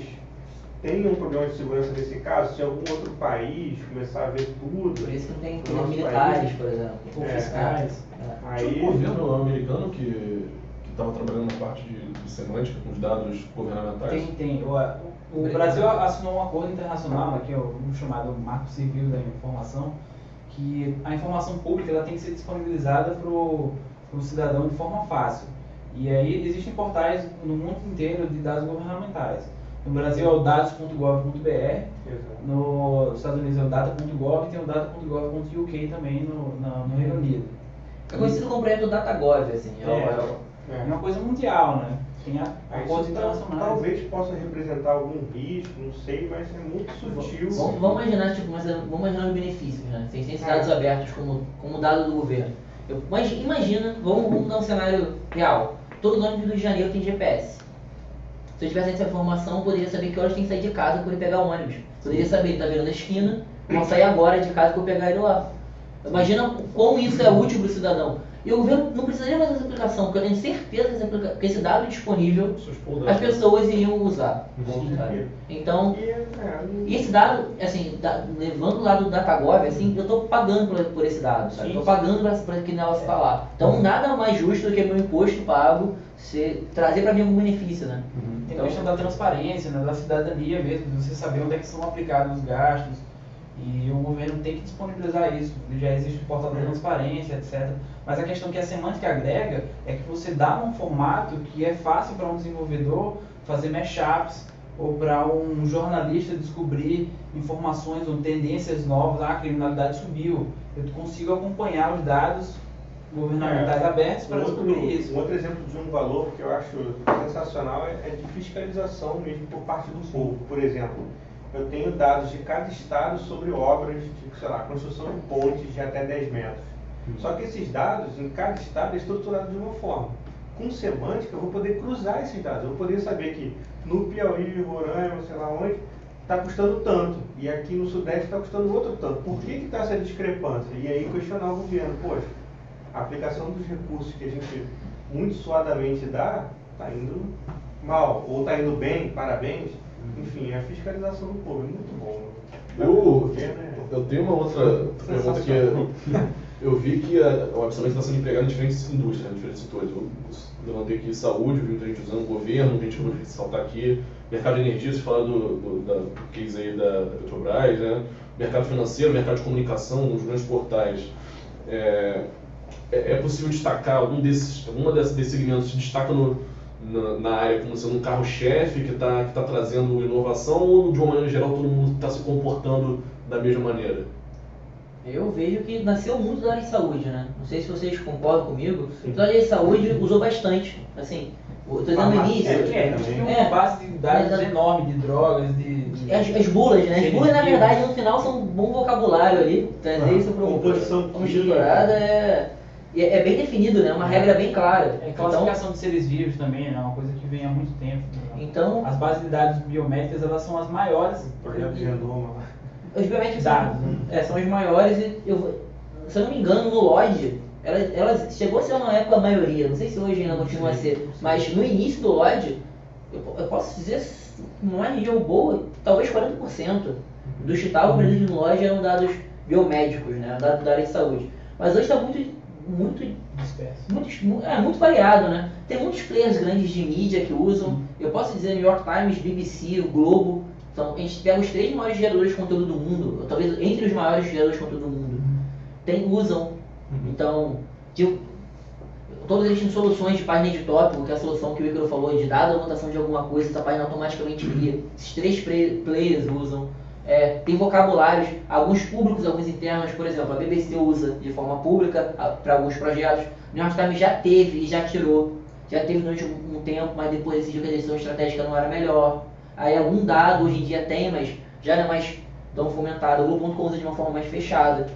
tem um problema de segurança nesse caso, se algum outro país começar a ver tudo. Por isso que não tem no nosso militares, país, por exemplo, ou É. fiscais. Tinha Aí, um governo americano que estava trabalhando na parte de semântica com os dados governamentais. Tem. O Brasil assinou um acordo internacional, que é o chamado Marco Civil da Informação, que a informação pública ela tem que ser disponibilizada para o cidadão de forma fácil. E aí existem portais no mundo inteiro de dados governamentais. No Brasil é o dados.gov.br, nos Estados Unidos é o data.gov e tem o data.gov.uk também no Reino Unido. É conhecido como projeto DataGov, assim. É uma coisa mundial, né? Tem acordos isso internacionais. talvez possa representar algum risco, não sei, mas é muito sutil. Vamos imaginar, vamos imaginar os benefícios, né? Sem esses dados abertos como dado do governo. Mas imagina, vamos dar um cenário real. Todo ônibus do Rio de Janeiro tem GPS. Se eu tivesse essa informação, eu poderia saber que horas tem que sair de casa para poder pegar o ônibus. Poderia saber, ele tá virando a esquina, vou sair agora de casa para eu pegar ele lá. Imagina como isso é útil para o cidadão. E o governo não precisaria mais dessa aplicação, porque eu tenho certeza que esse dado disponível, as pessoas iriam usar. Então, e esse dado, assim, levando o lado do DataGov, assim, eu estou pagando por esse dado, sabe? Estou pagando para que negócio está lá. Então, nada mais justo do que meu imposto pago trazer para mim algum benefício, né? Tem a questão da transparência, né, da cidadania mesmo, de você saber onde é que são aplicados os gastos. E o governo tem que disponibilizar isso. Já existe o portal da transparência, etc. Mas a questão que a semântica agrega é que você dá um formato que é fácil para um desenvolvedor fazer mashups ou para um jornalista descobrir informações ou tendências novas. A criminalidade subiu. Eu consigo acompanhar os dados governamentais abertos para descobrir isso. Um outro exemplo de um valor que eu acho sensacional é de fiscalização mesmo por parte do povo. Por exemplo, eu tenho dados de cada estado sobre obras de, sei lá, construção de pontes de até 10 metros. Só que esses dados, em cada estado, é estruturado de uma forma. Com semântica, eu vou poder cruzar esses dados. Eu vou poder saber que no Piauí, Roraima, sei lá onde, está custando tanto. E aqui no Sudeste está custando outro tanto. Por que está essa discrepância? E aí questionar o governo. Poxa, a aplicação dos recursos que a gente muito suadamente dá, está indo mal. Ou está indo bem, parabéns. Enfim, a fiscalização do povo é muito bom. Eu tenho uma outra pergunta que eu vi que o website está sendo empregado em diferentes indústrias, em diferentes setores. Eu levantei aqui saúde, vi muita gente usando o governo, a gente vai ressaltar aqui, mercado de energia, se falar do case aí da Petrobras, né? Mercado financeiro, mercado de comunicação, os grandes portais. É possível destacar alguma desses segmentos se destaca na área como sendo um carro-chefe que está trazendo inovação, ou de uma maneira geral todo mundo está se comportando da mesma maneira? Eu vejo que nasceu muito da área de saúde, né? Não sei se vocês concordam comigo, mas a área de saúde usou bastante. Assim, estou dizendo no início. Tem uma base de dados enorme de drogas, As bulas, né? As bulas, na verdade, no final são um bom vocabulário ali. Trazer isso para uma estruturada é bem definido, né? Uma regra bem clara. Classificação de seres vivos também, né? É uma coisa que vem há muito tempo. Então, as bases de dados biométricas, elas são as maiores. Projeto de genoma. Os biométricos são os maiores e, se eu não me engano, no LOD, ela chegou a ser uma época a maioria, não sei se hoje ainda continua a ser, mas no início do LOD, eu posso dizer, numa região boa, talvez 40% dos que estavam presentes no LOD eram dados biomédicos, né? Dados da área de saúde. Mas hoje está muito disperso. Muito variado, né? Tem muitos players grandes de mídia que usam. Eu posso dizer New York Times, BBC, o Globo. Então, a gente pega os 3 maiores geradores de conteúdo do mundo, talvez entre os maiores geradores de conteúdo do mundo, usam. Então, todos eles têm soluções de página de tópico, que é a solução que o Icaro falou, de dada a anotação de alguma coisa, essa página automaticamente cria. Esses 3 players usam. Tem vocabulários, alguns públicos, alguns internos, por exemplo, a BBC usa de forma pública para alguns projetos. O New York Times já teve e já tirou. Já teve durante um tempo, mas depois decidiu que a decisão estratégica não era melhor. Aí algum dado hoje em dia tem, mas já não é mais tão fomentado. O Globo.com usa de uma forma mais fechada.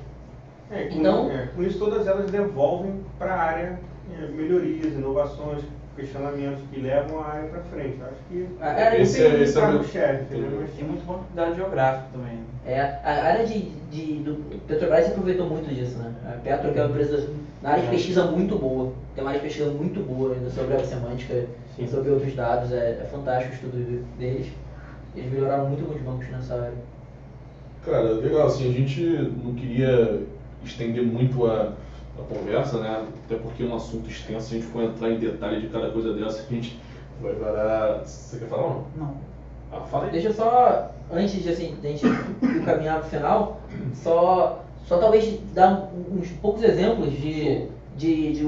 Com isso todas elas devolvem para a área melhorias, inovações, questionamentos que levam a área para frente. Eu acho que esse é o carro-chefe, né? Mas tem muito ponto de dado geográfico também. A área do Petrobras se aproveitou muito disso, né? A Petro, que é uma empresa na área de pesquisa muito boa, tem uma área de pesquisa muito boa ainda sobre a semântica e sobre outros dados, é fantástico o estudo deles. Eles melhoraram muito alguns bancos nessa área. Cara, legal, assim, a gente não queria estender muito a conversa, né? Até porque é um assunto extenso, se a gente for entrar em detalhe de cada coisa dessa, a gente vai varar... Você quer falar ou não? Não. Ah, fala aí. Deixa eu só, antes de assim, a gente caminhar pro final, só talvez dar uns poucos exemplos de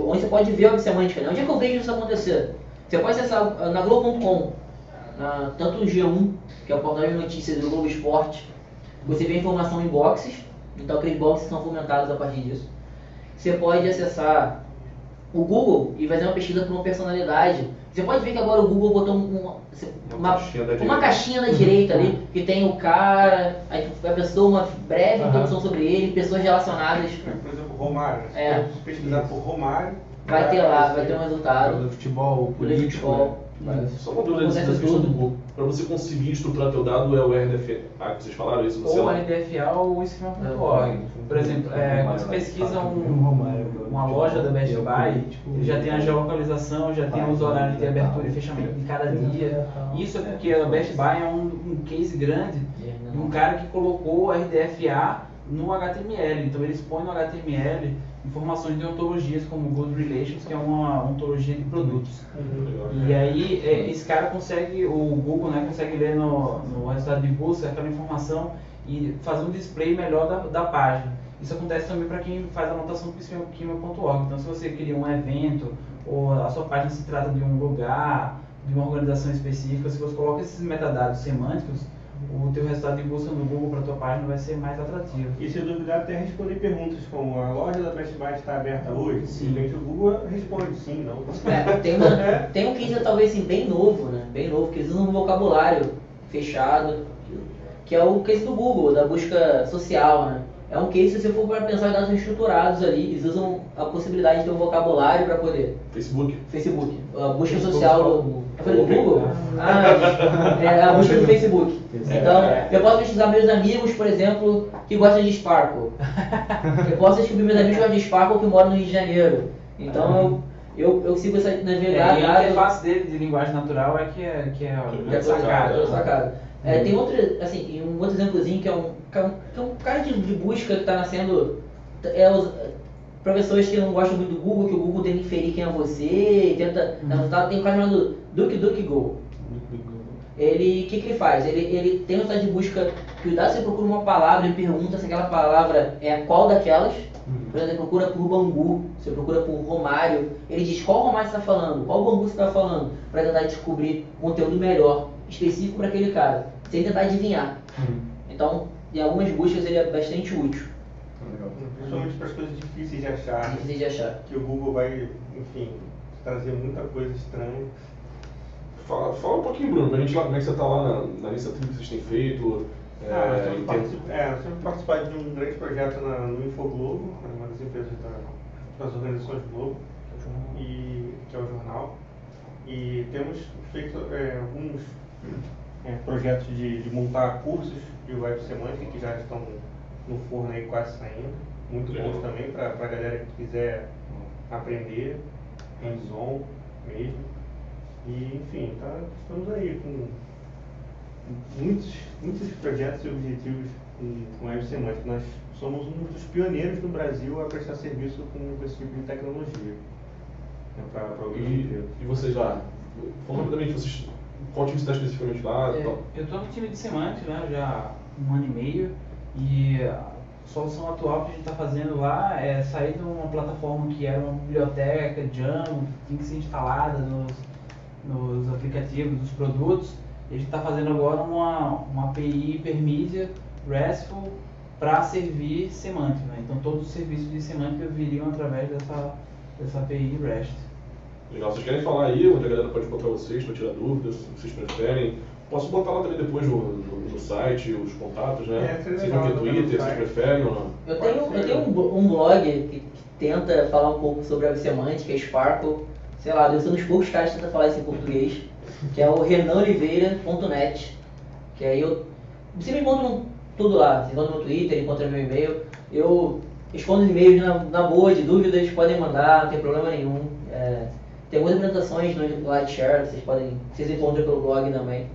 onde você pode ver a web semântica, né? Onde é que eu vejo isso acontecer? Você pode acessar na Globo.com, tanto o G1, que é o portal de notícias do Globo Esporte, você vê informação em boxes, então aqueles boxes são fomentados a partir disso. Você pode acessar o Google e fazer uma pesquisa por uma personalidade. Você pode ver que agora o Google botou uma caixinha da direita ali, que tem o cara, a pessoa, uma breve introdução sobre ele, pessoas relacionadas. Por exemplo, Romário. Se pesquisar por Romário, vai ter lá, vai ter um resultado. Do futebol, político, né? Só uma dúvida dessa questão do Google. Para você conseguir estruturar teu dado é o RDFA, que vocês falaram isso? Ou RDFA ou o esquema.org. Por exemplo, quando você pesquisa uma loja da Best Buy, ele já tem a geolocalização, já tem os horários de abertura e fechamento de cada dia. Isso é porque a Best Buy é um case grande de um cara que colocou o RDFA no HTML. Então ele expõe no HTML informações de ontologias como Good Relations, que é uma ontologia de produtos. E aí esse cara consegue, o Google, né, consegue ler no resultado de busca aquela informação e fazer um display melhor da página. Isso acontece também para quem faz a anotação do esquema.org. Então se você cria um evento ou a sua página se trata de um lugar, de uma organização específica, se você coloca esses metadados semânticos, o teu resultado de busca no Google para a tua página vai ser mais atrativo. E se duvidar, até responder perguntas como a loja da Best Buy está aberta hoje? Simplesmente o Google responde sim, não. Tem um case talvez assim, bem novo, né? Bem novo, que eles usam um vocabulário fechado, que é o case do Google, da busca social, né? É um case, se você for para pensar em dados estruturados ali, eles usam a possibilidade de ter um vocabulário para poder... Facebook, a busca social do... Eu falei do Google? A busca do Facebook. Então, eu posso pesquisar meus amigos, por exemplo, que gostam de Sparkle. Eu posso descobrir meus amigos que gostam de Sparkle que moram no Rio de Janeiro. Então, eu sigo essa navegar... E a interface dele de linguagem natural é que é sacada. Tem outro, assim, um outro exemplozinho que é um cara de busca que está nascendo, para pessoas que não gostam muito do Google, que o Google tenta inferir quem é você, e tenta, tem um cara chamado DuckDuckGo. Ele, o que ele faz? Ele tem um site de busca que você procura uma palavra e pergunta se aquela palavra é qual daquelas. Por exemplo, você procura por bambu, você procura por Romário, ele diz qual Romário você está falando, qual bambu você está falando, para tentar descobrir conteúdo melhor, específico para aquele cara, sem tentar adivinhar. Então, em algumas buscas ele é bastante útil. Principalmente para as coisas difíceis de achar. Que o Google vai, enfim, trazer muita coisa estranha. Fala um pouquinho, Bruno, pra gente lá, como é que você está lá na lista tribo que vocês têm feito. Nós temos participado de um grande projeto no Infoglobo, uma das empresas das organizações Globo, que é o jornal. E temos feito alguns projetos de montar cursos de web semântica que já estão no forno aí quase saindo. Muito bons também para a galera que quiser aprender, hands-on mesmo. E enfim, estamos aí com muitos projetos e objetivos com web semântica. Nós somos um dos pioneiros no Brasil a prestar serviço com esse tipo de tecnologia. E vocês lá? Falando rapidamente, qual time você está especificamente lá? Eu estou no time de semântica, né, já há 1 ano e meio, e a solução atual que a gente está fazendo lá é sair de uma plataforma que era uma biblioteca Django, que tinha que ser instalada nos aplicativos dos produtos. A gente está fazendo agora uma API hipermídia RESTful para servir semântica, né? Então todos os serviços de semântica viriam através dessa API REST. Legal, vocês querem falar aí onde a galera pode encontrar vocês para tirar dúvidas, se vocês preferem? Posso botar lá também depois no site os contatos, né? Vocês vão ter Twitter, vocês preferem ou não? Eu tenho um blog que tenta falar um pouco sobre a semântica, Sparkle. Sei lá, eu sou um dos poucos caras que tenta falar isso em português, que é o renanoliveira.net, que aí vocês me encontram tudo lá, vocês vão no meu Twitter, encontram meu e-mail, eu respondo os e-mails na boa, de dúvidas, podem mandar, não tem problema nenhum. Tem algumas apresentações no LightShare, vocês encontram pelo blog também.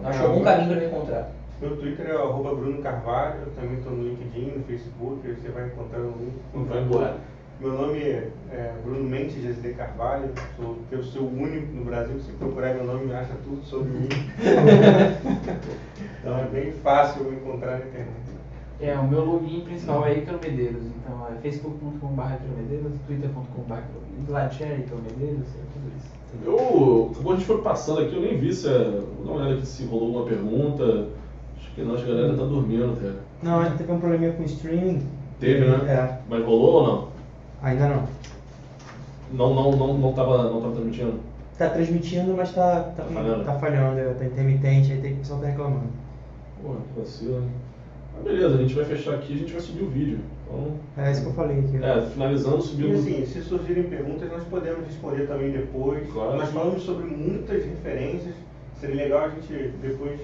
Acho algum caminho para me encontrar. Meu Twitter é @Bruno Carvalho, eu também estou no LinkedIn, no Facebook, você vai encontrar no link. Não vai embora. Meu nome é Bruno Mendes GSD Carvalho, eu sou o único no Brasil, se procurar meu nome, acha tudo sobre mim. Então é bem fácil eu encontrar na internet. O meu login principal é Ícaro Medeiros, então é facebook.com/Icaro twitter.com/, Gladshare, Ícaro Medeiros, tudo isso. Quando a gente foi passando aqui, eu nem vi se vou dar uma olhada aqui se rolou uma pergunta. Acho que não, acho que a galera tá dormindo até. Não, a gente teve um probleminha com o streaming. Teve, né? É. Mas rolou ou não? Ainda não. Não tava transmitindo? Tá transmitindo, mas tá falhando, tá intermitente, aí tem que o pessoal tá reclamando. Pô, que vacilo, hein? Mas beleza, a gente vai fechar aqui e a gente vai subir o vídeo. Então, É isso que eu falei aqui. finalizando, E subindo. assim, se surgirem perguntas, nós podemos responder também depois. Claro. Nós falamos sobre muitas referências, seria legal a gente depois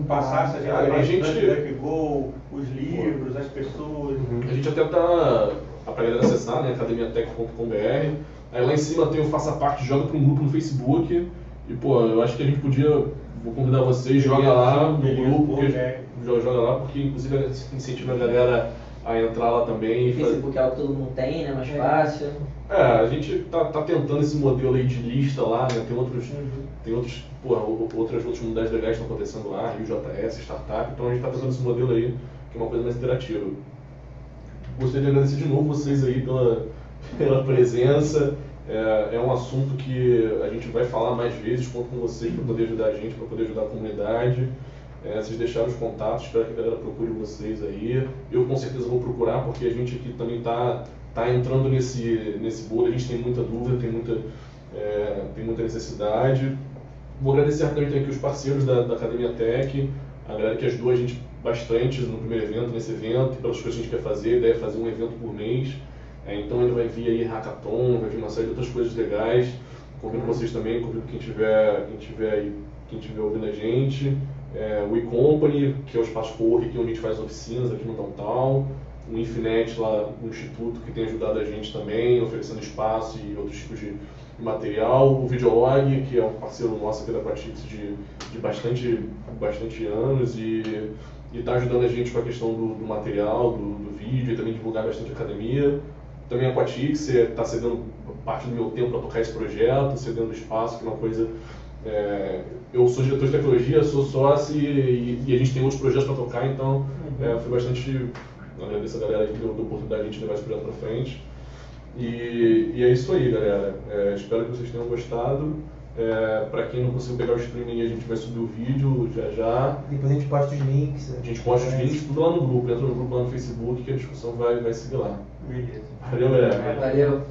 passar essas referências, gente... DuckDuckGo, os livros, as pessoas. A gente até tá, pra galera acessar, né, academiatech.com.br. Aí lá em cima tem o Faça Parte, joga para um grupo no Facebook. E pô, eu acho que a gente podia, vou convidar vocês, joga lá no grupo, joga lá, porque inclusive incentiva a galera a entrar lá também. O Facebook é algo que todo mundo tem, né? Mais fácil. A gente tá tentando esse modelo aí de lista lá, né? Tem outras unidades legais que estão acontecendo lá, Rio JS, Startup, então a gente tá tentando esse modelo aí, que é uma coisa mais interativa. Gostaria de agradecer de novo vocês aí pela presença. É um assunto que a gente vai falar mais vezes, conto com vocês para poder ajudar a gente, para poder ajudar a comunidade. Vocês deixaram os contatos, espero que a galera procure vocês aí. Eu com certeza vou procurar, porque a gente aqui também tá entrando nesse bolo, a gente tem muita dúvida, tem muita necessidade. Vou agradecer também aqui os parceiros da Academia Tech, a galera que ajudou a gente bastante no primeiro evento, nesse evento, pelas coisas que a gente quer fazer, a ideia é fazer um evento por mês. Então ainda vai vir aí hackathon, vai vir uma série de outras coisas legais. Convido vocês também, convido quem tiver ouvindo a gente. O eCompany, que é o espaço co-working onde a gente faz oficinas aqui no Downtown. O Infinet, lá no Instituto, que tem ajudado a gente também, oferecendo espaço e outros tipos de material. O Videolog, que é um parceiro nosso aqui da Quatix de bastante anos e está ajudando a gente com a questão do material, do vídeo e também divulgar bastante a academia. Também a Quatix está cedendo parte do meu tempo para tocar esse projeto, cedendo espaço, que é uma coisa... eu sou diretor de tecnologia, sou sócio e a gente tem outros projetos para tocar, então foi bastante... Agradeço a galera que deu a oportunidade de a gente levar esse projeto para frente. E é isso aí, galera. Espero que vocês tenham gostado. Para quem não conseguiu pegar o streaming, a gente vai subir o vídeo já. Depois a gente posta os links. A gente posta os links tudo lá no grupo. Entra no grupo lá no Facebook que a discussão vai seguir lá. Beleza. Valeu, galera. Valeu.